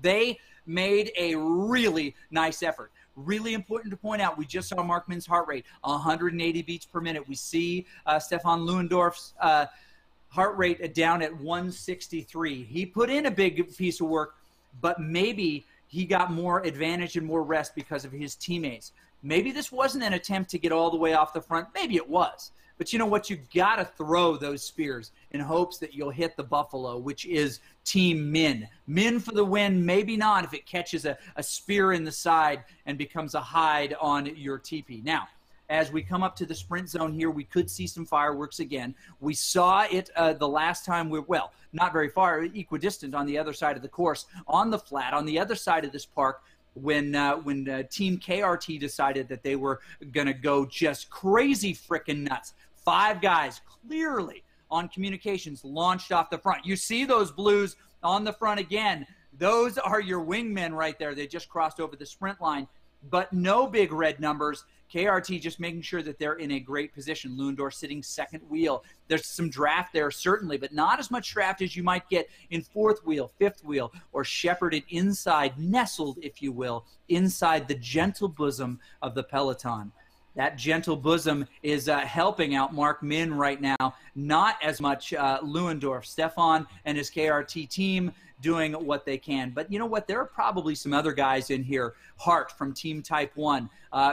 they made a really nice effort. Really important to point out, we just saw Mark Min's heart rate, 180 beats per minute. We see Stefan Lewandorf's heart rate down at 163. He put in a big piece of work, but maybe he got more advantage and more rest because of his teammates. Maybe this wasn't an attempt to get all the way off the front. Maybe it was. But you know what? You got to throw those spears in hopes that you'll hit the buffalo, which is Team Min. Min for the win, maybe not if it catches a spear in the side and becomes a hide on your teepee. Now, as we come up to the sprint zone here, we could see some fireworks again. We saw it the last time well, not very far, equidistant on the other side of the course, on the flat, on the other side of this park, when Team KRT decided that they were going to go just crazy frickin' nuts. 5 guys clearly on communications launched off the front. You see those blues on the front again. Those are your wingmen right there. They just crossed over the sprint line, but no big red numbers. KRT just making sure that they're in a great position. Lewandorf sitting second wheel. There's some draft there, certainly, but not as much draft as you might get in fourth wheel, fifth wheel, or shepherded inside, nestled, if you will, inside the gentle bosom of the peloton. That gentle bosom is helping out Mark Min right now. Not as much Lewandorf. Stefan and his KRT team doing what they can. But you know what? There are probably some other guys in here. Hart from Team Type 1.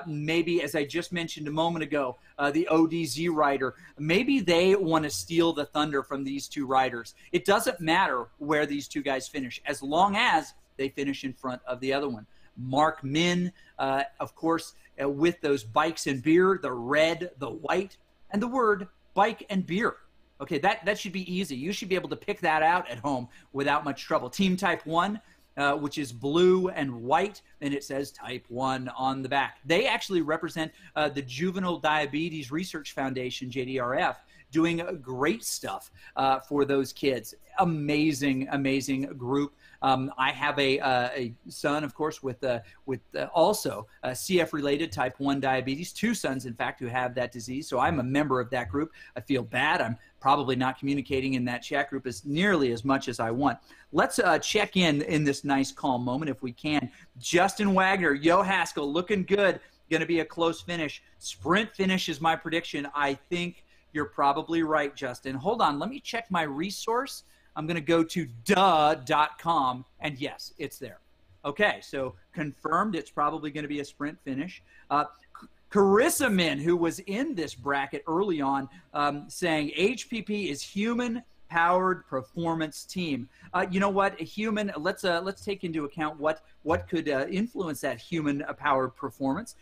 Maybe, as I just mentioned a moment ago, the ODZ rider. Maybe they want to steal the thunder from these two riders. It doesn't matter where these two guys finish, as long as they finish in front of the other one. Mark Min, of course, with those bikes and beer, the red, the white, and the word bike and beer. Okay, that should be easy. You should be able to pick that out at home without much trouble. Team Type 1, which is blue and white, and it says Type 1 on the back. They actually represent the Juvenile Diabetes Research Foundation, JDRF, doing great stuff for those kids. Amazing, amazing group. I have a son, of course, with also CF-related type 1 diabetes. 2 sons, in fact, who have that disease. So I'm a member of that group. I feel bad. I'm probably not communicating in that chat group as nearly as much as I want. Let's check in this nice, calm moment if we can. Justin Wagner, Yo Haskell, looking good. Going to be a close finish. Sprint finish is my prediction. I think you're probably right, Justin. Hold on. Let me check my resource. I'm going to go to duh.com, and yes, it's there. Okay, so confirmed it's probably going to be a sprint finish. Carissa Min, who was in this bracket early on, saying HPP is human-powered performance team. You know what? A human. Let's take into account what could influence that human-powered performance.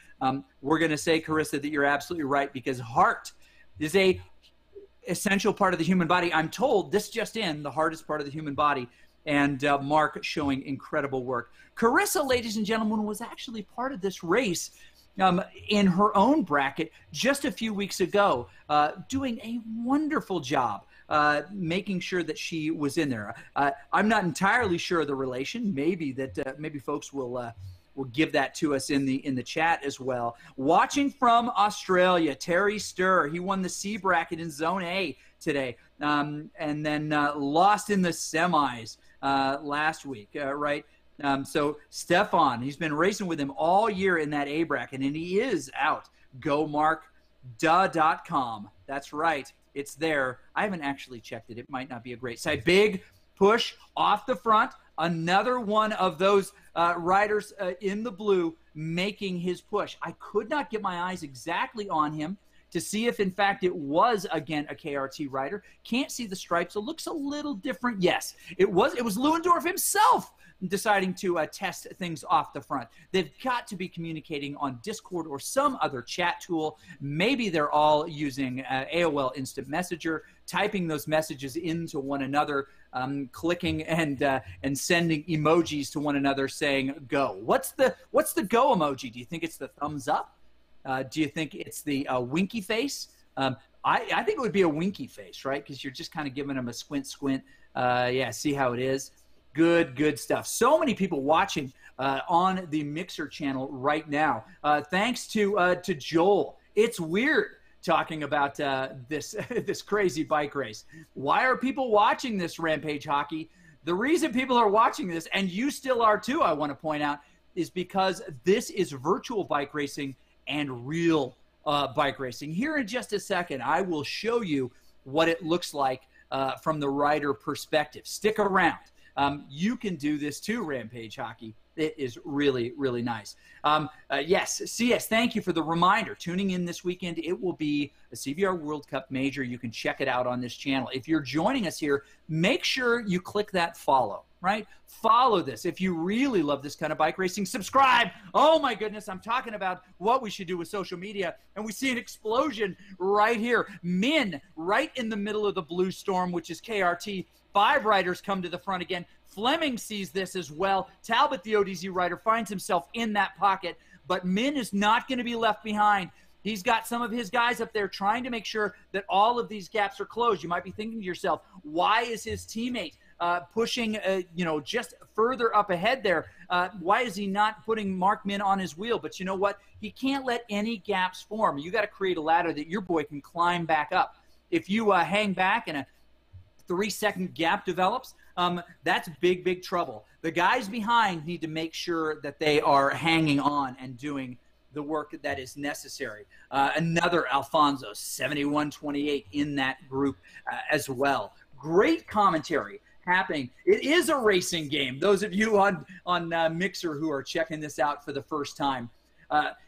We're going to say, Carissa, that you're absolutely right, because heart is a essential part of the human body. I'm told this just in, the hardest part of the human body, and Mark showing incredible work. Carissa, ladies and gentlemen, was actually part of this race in her own bracket just a few weeks ago, doing a wonderful job making sure that she was in there. I'm not entirely sure of the relation. Maybe folks will give that to us in the chat as well. Watching from Australia, Terry Sturr. He won the C bracket in Zone A today, and then lost in the semis last week, right? So Stefan, he's been racing with him all year in that A bracket, and he is out. Go Mark, duh.com. That's right. It's there. I haven't actually checked it. It might not be a great site. Big push off the front. Another one of those riders in the blue making his push. I could not get my eyes exactly on him to see if, in fact, it was, again, a KRT rider. Can't see the stripes. It looks a little different. Yes, it was Lewandorf himself deciding to test things off the front. They've got to be communicating on Discord or some other chat tool. Maybe they're all using AOL Instant Messenger, typing those messages into one another, clicking and sending emojis to one another saying go. What's the go emoji? Do you think it's the thumbs up? Do you think it's the winky face? I think it would be a winky face, right? Because you're just kind of giving them a squint. Yeah, see how it is? Good stuff. So many people watching on the Mixer channel right now. Thanks to Joel. It's weird talking about this crazy bike race. Why are people watching this, Rampage Hockey? The reason people are watching this, and you still are too, I want to point out, is because this is virtual bike racing and real bike racing. Here in just a second, I will show you what it looks like from the rider perspective. Stick around. You can do this too, Rampage Hockey. It is really, really nice. Yes, CS, thank you for the reminder. Tuning in this weekend, it will be a CVR World Cup Major. You can check it out on this channel. If you're joining us here, make sure you click that follow, right? Follow this. If you really love this kind of bike racing, subscribe. Oh my goodness, I'm talking about what we should do with social media, and we see an explosion right here. Min, right in the middle of the blue storm, which is KRT. 5 riders come to the front again. Fleming sees this as well. Talbot, the ODZ rider, finds himself in that pocket, but Min is not going to be left behind. He's got some of his guys up there trying to make sure that all of these gaps are closed. You might be thinking to yourself, why is his teammate pushing, just further up ahead there? Why is he not putting Mark Min on his wheel? But you know what? He can't let any gaps form. You got to create a ladder that your boy can climb back up. If you hang back and a 3-second gap develops, that's big trouble. The guys behind need to make sure that they are hanging on and doing the work that is necessary. Another Alfonso, 71-28 in that group as well. Great commentary happening. It is a racing game. Those of you on Mixer who are checking this out for the first time,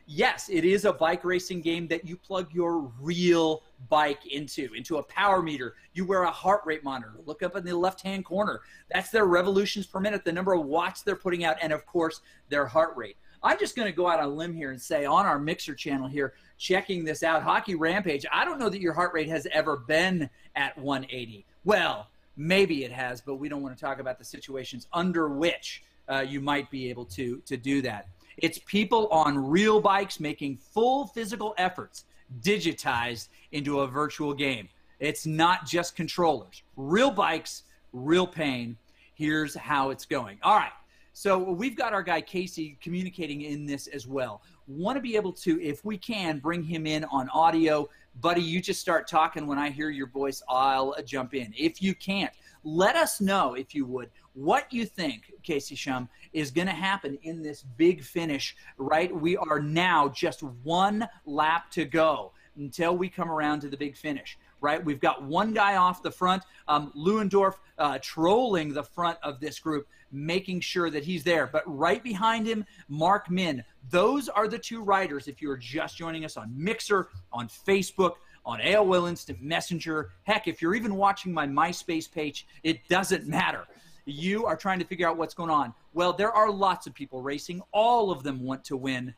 yes, it is a bike racing game that you plug your real bike into a power meter. You wear a heart rate monitor. Look up in the left-hand corner. That's their revolutions per minute, the number of watts they're putting out, and, of course, their heart rate. I'm just going to go out on a limb here and say on our Mixer channel here, checking this out, Hockey Rampage, I don't know that your heart rate has ever been at 180. Well, maybe it has, but we don't want to talk about the situations under which you might be able to do that. It's people on real bikes making full physical efforts digitized into a virtual game. It's not just controllers. Real bikes, real pain. Here's how it's going. All right. So we've got our guy Casey communicating in this as well. Want to be able to, if we can, bring him in on audio. Buddy, you just start talking. When I hear your voice, I'll jump in. If you can't, let us know, if you would, what you think, Casey Shum, is going to happen in this big finish, right? We are now just 1 lap to go until we come around to the big finish, right? We've got one guy off the front, Lewandorf, trolling the front of this group, making sure that he's there. But right behind him, Mark Min. Those are the 2 riders, if you're just joining us on Mixer, on Facebook, on AOL Instant Messenger. Heck, if you're even watching my MySpace page, it doesn't matter. You are trying to figure out what's going on. Well, there are lots of people racing. All of them want to win,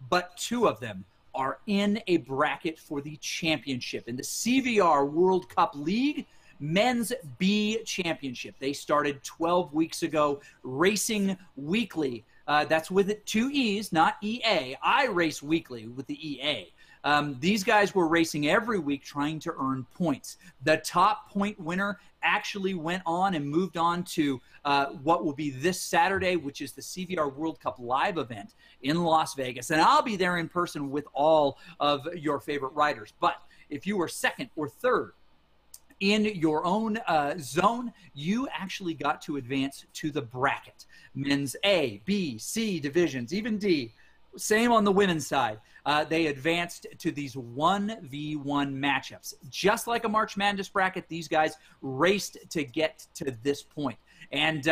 but 2 of them are in a bracket for the championship in the CVR World Cup League Men's B Championship. They started 12 weeks ago, racing weekly. That's with 2 E's, not EA. I race weekly with the EA. These guys were racing every week trying to earn points. The top point winner actually went on and moved on to what will be this Saturday, which is the CVR World Cup live event in Las Vegas. And I'll be there in person with all of your favorite riders. But if you were 2nd or 3rd in your own zone, you actually got to advance to the bracket. Men's A, B, C divisions, even D. Same on the women's side. They advanced to these 1v1 matchups. Just like a March Madness bracket, these guys raced to get to this point. And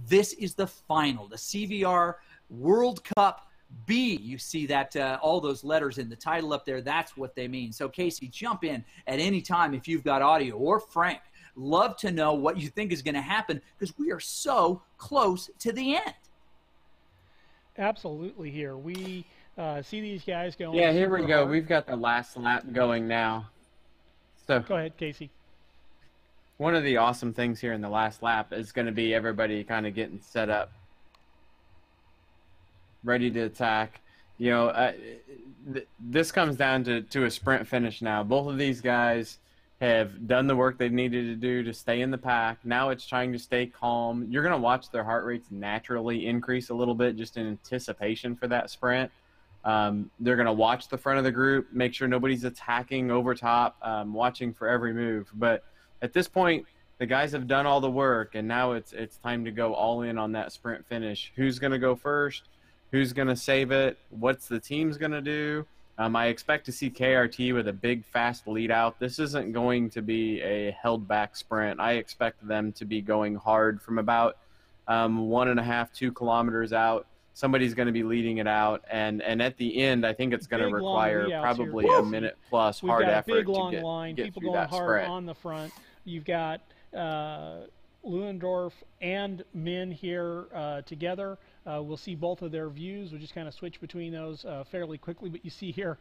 this is the final, the CVR World Cup B, you see that all those letters in the title up there, that's what they mean. So, Casey, jump in at any time if you've got audio, or Frank. Love to know what you think is going to happen because we are so close to the end. Absolutely here. We see these guys going. Yeah, here we go. hard. We've got the last lap going now. So go ahead, Casey. One of the awesome things here in the last lap is going to be everybody kind of getting set up, ready to attack. You know, this comes down to a sprint finish now. Both of these guys have done the work they needed to do to stay in the pack. Now it's trying to stay calm. You're going to watch their heart rates naturally increase a little bit just in anticipation for that sprint. They're going to watch the front of the group, make sure nobody's attacking over top, watching for every move. But at this point, the guys have done all the work, and now it's time to go all in on that sprint finish. Who's going to go first? Who's going to save it? What's the team's going to do? I expect to see KRT with a big, fast lead out. This isn't going to be a held-back sprint. I expect them to be going hard from about 1.5, 2 kilometers out. Somebody's going to be leading it out, and at the end, I think it's going to require probably a minute plus hard effort big, long to get, line. get People through going that hard sprint. on the front. You've got Lewandorf and Min here together. We'll see both of their views. We'll just kind of switch between those fairly quickly. But you see here,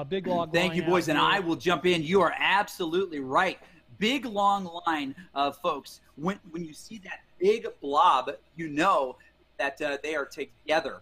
big log line. Thank you, boys, and I will jump in. You are absolutely right. Big, long line, folks. When you see that big blob, you know that they are together.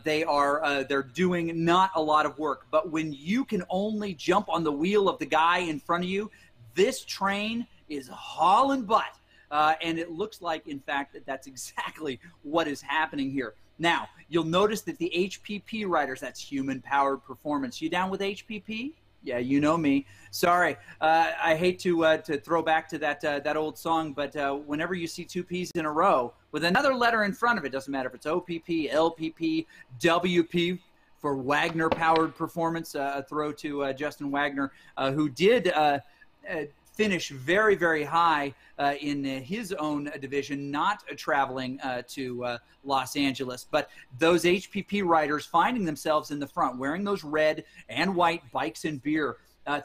They're doing not a lot of work. But when you can only jump on the wheel of the guy in front of you, this train is hauling butt. And it looks like, in fact, that's exactly what is happening here. Now, you'll notice that the HPP riders, that's human-powered performance. You down with HPP? Yeah, you know me. Sorry, I hate to throw back to that old song, but whenever you see 2 P's in a row with another letter in front of it, doesn't matter if it's OPP, LPP, WP, for Wagner-powered performance, a throw to Justin Wagner, who did finish very, very high in his own division, not traveling to Los Angeles. But those HPP riders finding themselves in the front, wearing those red and white bikes and beer.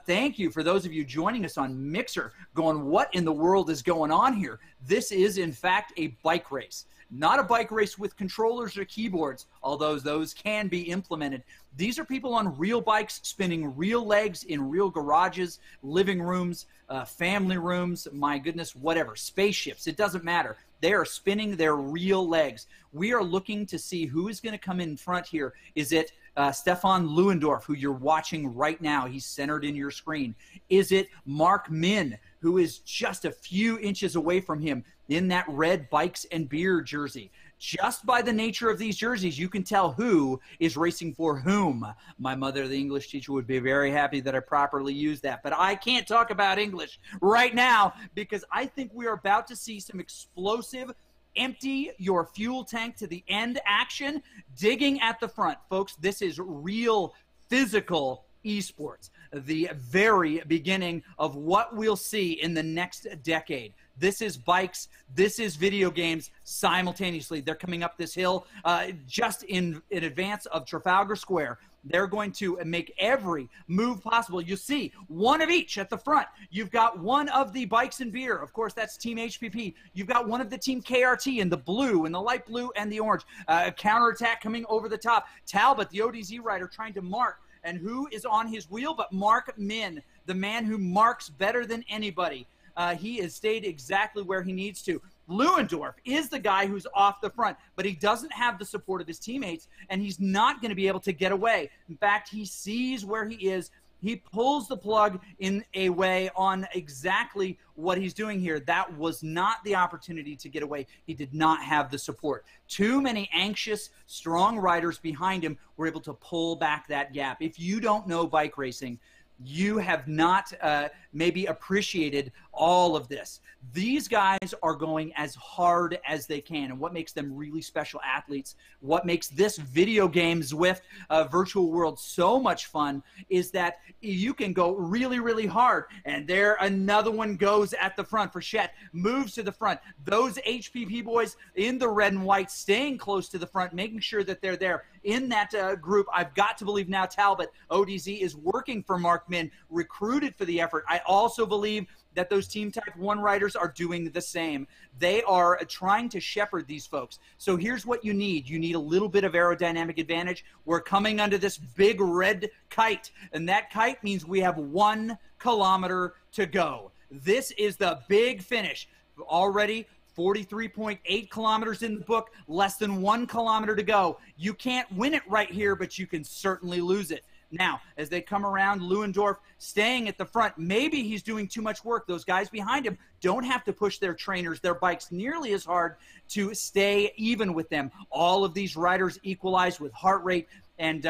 Thank you for those of you joining us on Mixer, going, what in the world is going on here? This is, in fact, a bike race. Not a bike race with controllers or keyboards, although those can be implemented. These are people on real bikes spinning real legs in real garages, living rooms, family rooms, my goodness, whatever, spaceships. It doesn't matter. They are spinning their real legs. We are looking to see who is going to come in front here. Is it Stefan Lewandorf, who you're watching right now? He's centered in your screen. Is it Mark Min, who is just a few inches away from him in that red bikes and beer jersey? Just by the nature of these jerseys, you can tell who is racing for whom. My mother, the English teacher, would be very happy that I properly used that. But I can't talk about English right now because I think we are about to see some explosive, empty your fuel tank to the end action, digging at the front. Folks, this is real physical esports, the very beginning of what we'll see in the next decade. This is bikes, this is video games simultaneously. They're coming up this hill just in advance of Trafalgar Square. They're going to make every move possible. You see one of each at the front. You've got one of the bikes and beer. Of course, that's Team HPP. You've got one of the Team KRT in the blue, and the light blue and the orange. A counterattack coming over the top. Talbot, the ODZ rider, trying to mark. And who is on his wheel but Mark Min, the man who marks better than anybody. He has stayed exactly where he needs to. Lewandorf is the guy who's off the front, but he doesn't have the support of his teammates, and he's not going to be able to get away. In fact, he sees where he is. He pulls the plug in a way on exactly what he's doing here. That was not the opportunity to get away. He did not have the support. Too many anxious, strong riders behind him were able to pull back that gap. If you don't know bike racing, you have not maybe appreciated all of this. These guys are going as hard as they can. And what makes them really special athletes, what makes this video game Zwift virtual world so much fun is that you can go really, really hard. And there another one goes at the front. Frechette moves to the front. Those HPP boys in the red and white staying close to the front, making sure that they're there in that group. I've got to believe now Talbot, ODZ, is working for Mark Min, recruited for the effort. I also believe that those Team Type 1 riders are doing the same. They are trying to shepherd these folks. So here's what you need. You need a little bit of aerodynamic advantage. We're coming under this big red kite, and that kite means we have 1 kilometer to go. This is the big finish. Already 43.8 kilometers in the book, less than 1 kilometer to go. You can't win it right here, but you can certainly lose it. Now, as they come around, Lewendorf staying at the front. Maybe he's doing too much work. Those guys behind him don't have to push their trainers, their bikes nearly as hard to stay even with them. All of these riders equalize with heart rate and,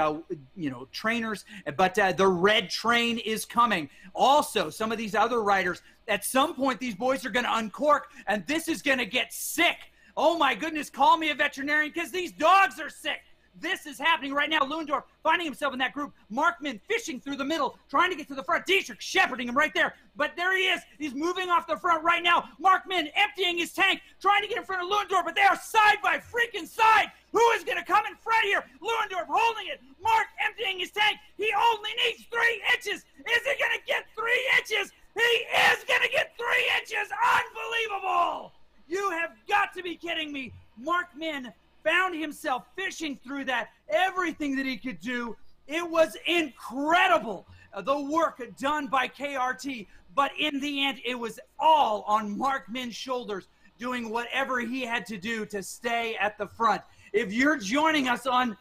trainers. But the red train is coming. Also, some of these other riders, at some point, these boys are going to uncork, and this is going to get sick. Oh, my goodness, call me a veterinarian because these dogs are sick. This is happening right now. Lewendorf finding himself in that group. Markman fishing through the middle, trying to get to the front. Dietrich shepherding him right there. But there he is. He's moving off the front right now. Markman emptying his tank, trying to get in front of Lewendorf, but they are side by freaking side. Who is going to come in front here? Lewendorf holding it. Mark emptying his tank. He only needs 3 inches. Is he going to get 3 inches? He is going to get 3 inches. Unbelievable. You have got to be kidding me. Markman found himself fishing through that, everything that he could do. It was incredible, the work done by KRT, but in the end, it was all on Mark Min's shoulders, doing whatever he had to do to stay at the front. If you're joining us on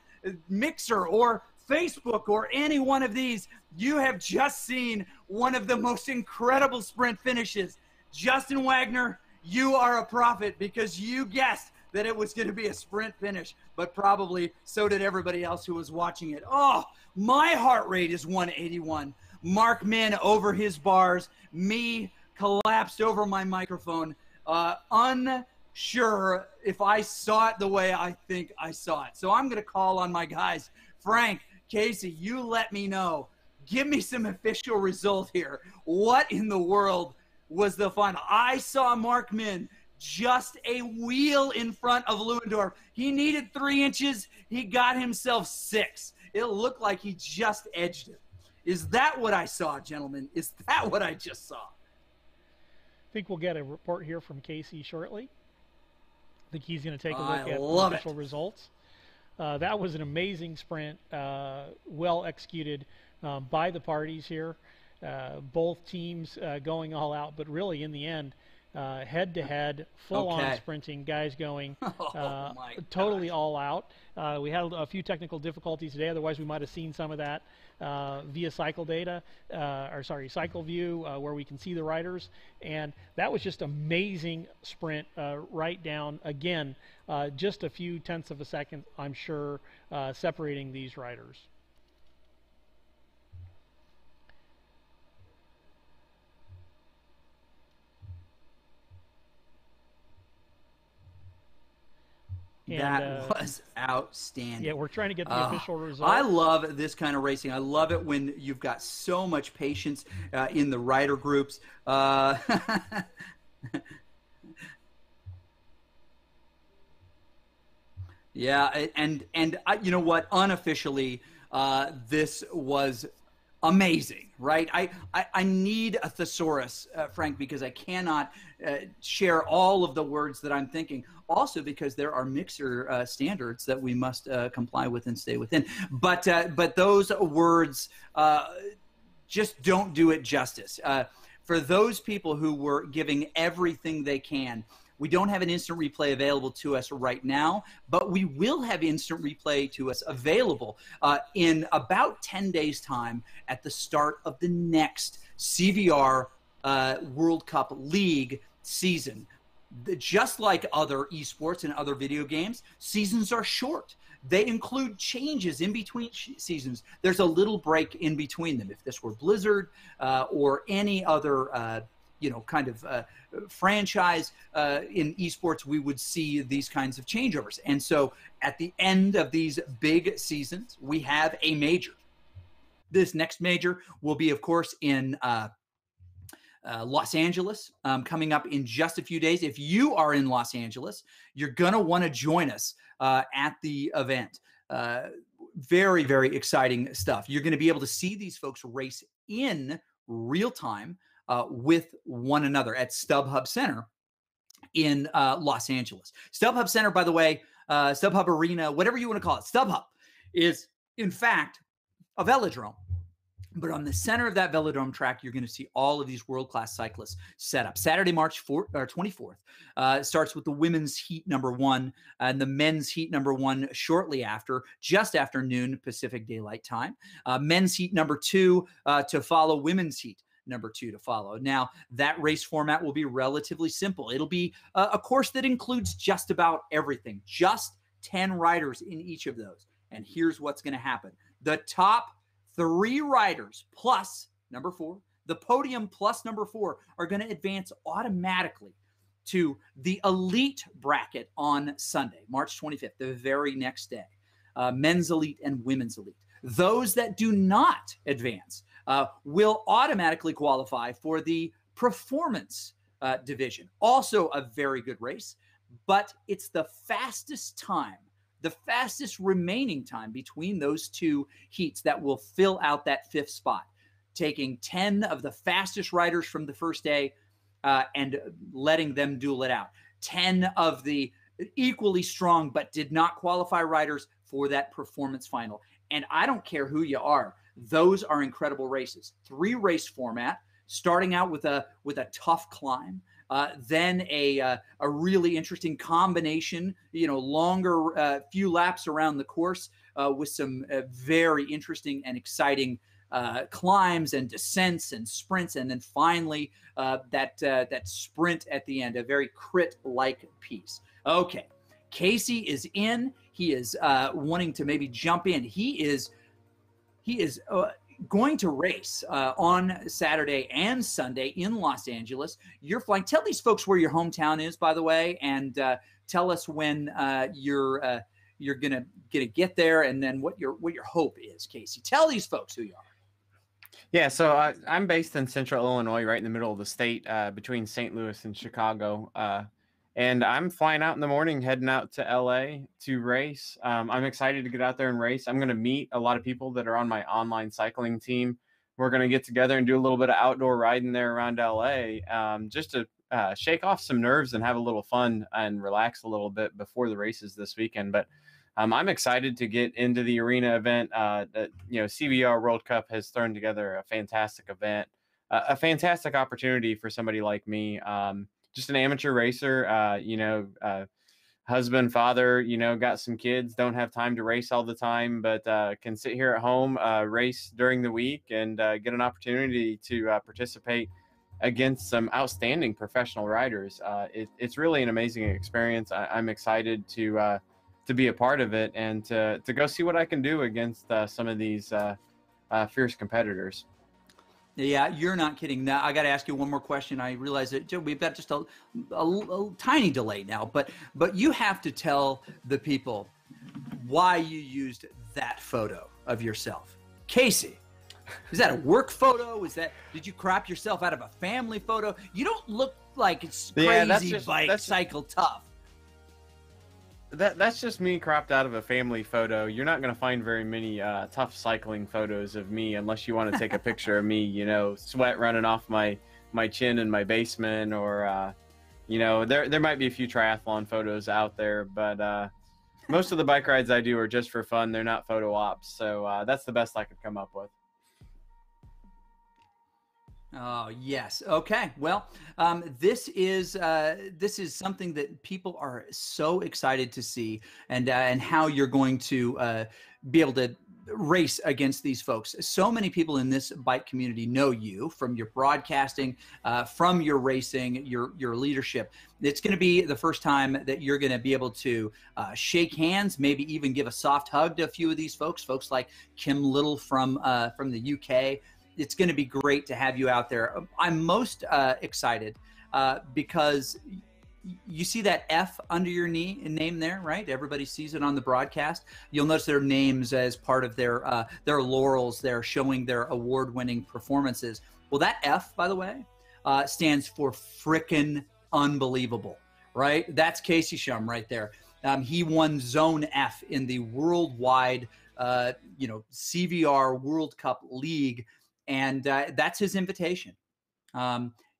Mixer or Facebook or any one of these, you have just seen one of the most incredible sprint finishes. Justin Wagner, you are a prophet because you guessed that it was going to be a sprint finish, but probably so did everybody else who was watching it. Oh, my heart rate is 181. Mark Min over his bars, me collapsed over my microphone, unsure if I saw it the way I think I saw it. So I'm going to call on my guys. Frank, Casey, you let me know. Give me some official result here. What in the world was the final? I saw Mark Min just a wheel in front of Lewendorf. He needed 3 inches. He got himself 6. It looked like he just edged it. Is that what I saw, gentlemen? Is that what I just saw? I think we'll get a report here from Casey shortly. I think he's going to take a look at the official results. That was an amazing sprint, well executed by the parties here. Both teams going all out, but really in the end, head-to-head, full-on sprinting, guys going totally all out. We had a few technical difficulties today, otherwise we might have seen some of that via cycle data, cycle view, where we can see the riders. And that was just amazing sprint right down, again, just a few tenths of a second, I'm sure, separating these riders. That was outstanding. Yeah, we're trying to get the official results. I love this kind of racing. I love it when you've got so much patience in the rider groups. Yeah, and you know what? Unofficially, this was amazing, right? I need a thesaurus, Frank, because I cannot share all of the words that I'm thinking. Also because there are mixer standards that we must comply with and stay within. But those words just don't do it justice. For those people who were giving everything they can, we don't have an instant replay available to us right now, but we will have instant replay to us available in about 10 days' time at the start of the next CVR World Cup League season. Just like other esports and other video games, seasons are short. They include changes in between seasons. There's a little break in between them. If this were Blizzard or any other kind of franchise in esports, we would see these kinds of changeovers. And so at the end of these big seasons, we have a major. This next major will be, of course, in Los Angeles, coming up in just a few days. If you are in Los Angeles, you're going to want to join us at the event. Very, very exciting stuff. You're going to be able to see these folks race in real time with one another at StubHub Center in Los Angeles. StubHub Center, by the way, StubHub Arena, whatever you want to call it, StubHub is, in fact, a velodrome. But on the center of that velodrome track, you're going to see all of these world-class cyclists set up. Saturday, March 24th, starts with the women's heat number 1 and the men's heat number 1 shortly after, just after noon Pacific Daylight Time. Men's heat number 2 to follow, women's heat number 2 to follow. Now, that race format will be relatively simple. It'll be a course that includes just about everything, just 10 riders in each of those. And here's what's going to happen. The top 3 riders plus number 4, the podium plus number 4, are going to advance automatically to the elite bracket on Sunday, March 25th, the very next day. Men's elite and women's elite. Those that do not advance will automatically qualify for the performance division. Also a very good race, but it's the fastest time, the fastest remaining time between those 2 heats that will fill out that 5th spot, taking 10 of the fastest riders from the first day and letting them duel it out. 10 of the equally strong but did not qualify riders for that performance final. And I don't care who you are, those are incredible races. 3 race format, starting out with a tough climb. Then a really interesting combination, longer few laps around the course with some very interesting and exciting climbs and descents and sprints, and then finally that sprint at the end, a very crit-like piece. Okay, Casey is in. He is wanting to maybe jump in. He is going to race on Saturday and Sunday in Los Angeles. You're flying. Tell these folks where your hometown is, by the way, and tell us when you're gonna get there, and then what your hope is, Casey. Tell these folks who you are. Yeah, so I'm based in Central Illinois, right in the middle of the state, between St. Louis and Chicago. And I'm flying out in the morning, heading out to LA to race. I'm excited to get out there and race. I'm going to meet a lot of people that are on my online cycling team. We're going to get together and do a little bit of outdoor riding there around LA, just to shake off some nerves and have a little fun and relax a little bit before the races this weekend. But I'm excited to get into the arena event. CVR World Cup has thrown together a fantastic event, a fantastic opportunity for somebody like me. Just an amateur racer, husband, father, got some kids, don't have time to race all the time, but can sit here at home, race during the week, and get an opportunity to participate against some outstanding professional riders. It's really an amazing experience. I'm excited to be a part of it and to go see what I can do against some of these fierce competitors. Yeah, you're not kidding. Now, I got to ask you one more question. I realize that we've got just a tiny delay now, but you have to tell the people why you used that photo of yourself. Casey, is that a work photo? Did you crop yourself out of a family photo? You don't look like it's crazy cycle tough. That's just me cropped out of a family photo. You're not going to find very many tough cycling photos of me unless you want to take a picture of me, sweat running off my chin in my basement, or, there might be a few triathlon photos out there, but most of the bike rides I do are just for fun. They're not photo ops. So that's the best I could come up with. Oh, yes. Okay. Well, this is something that people are so excited to see, and how you're going to be able to race against these folks. So many people in this bike community know you from your broadcasting, from your racing, your leadership. It's going to be the first time that you're going to be able to shake hands, maybe even give a soft hug to a few of these folks like Kim Little from the UK. it's going to be great to have you out there. I'm most excited because you see that F under your name there, right? Everybody sees it on the broadcast. You'll notice their names as part of their laurels. They're showing their award-winning performances. Well, that F, by the way, stands for frickin' unbelievable, right? That's Casey Shum right there. He won Zone F in the worldwide, CVR World Cup League, and that's his invitation.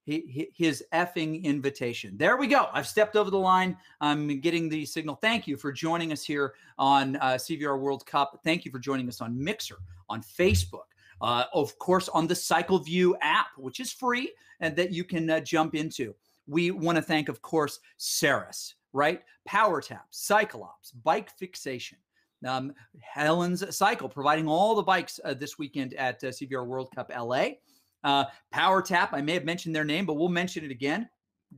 His effing invitation. There we go. I've stepped over the line. I'm getting the signal. Thank you for joining us here on CVR World Cup. Thank you for joining us on Mixer, on Facebook, of course, on the CycleView app, which is free and that you can jump into. We want to thank, of course, Ceres, right? PowerTap, CycleOps, Bike Fixation, Helen's Cycle, providing all the bikes this weekend at CVR World Cup LA. PowerTap, I may have mentioned their name, but we'll mention it again.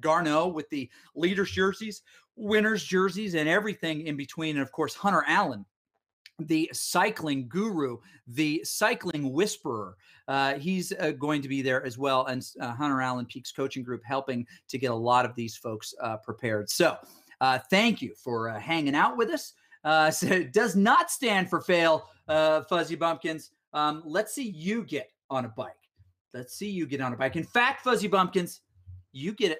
Garneau with the leaders jerseys, winners jerseys, and everything in between. And of course, Hunter Allen, the cycling guru, the cycling whisperer. He's going to be there as well. And Hunter Allen Peaks Coaching Group helping to get a lot of these folks prepared. So thank you for hanging out with us. So it does not stand for fail, Fuzzy Bumpkins. Let's see you get on a bike. Let's see you get on a bike. In fact, Fuzzy Bumpkins, you get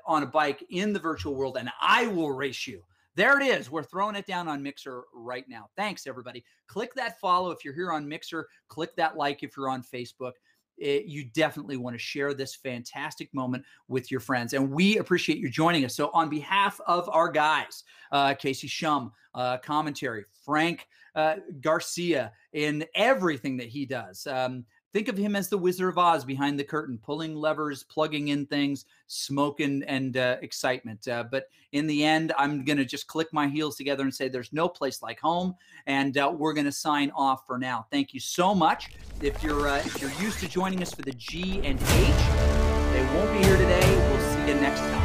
on a bike in the virtual world, and I will race you. There it is. We're throwing it down on Mixer right now. Thanks, everybody. Click that follow if you're here on Mixer. Click that like if you're on Facebook. You definitely want to share this fantastic moment with your friends, and we appreciate you joining us. So on behalf of our guys, Casey Shum, commentary, Frank Garcia, in everything that he does, think of him as the Wizard of Oz behind the curtain, pulling levers, plugging in things, smoking, and excitement. But in the end, I'm going to just click my heels together and say there's no place like home, and we're going to sign off for now. Thank you so much. If you're used to joining us for the G and H, they won't be here today. We'll see you next time.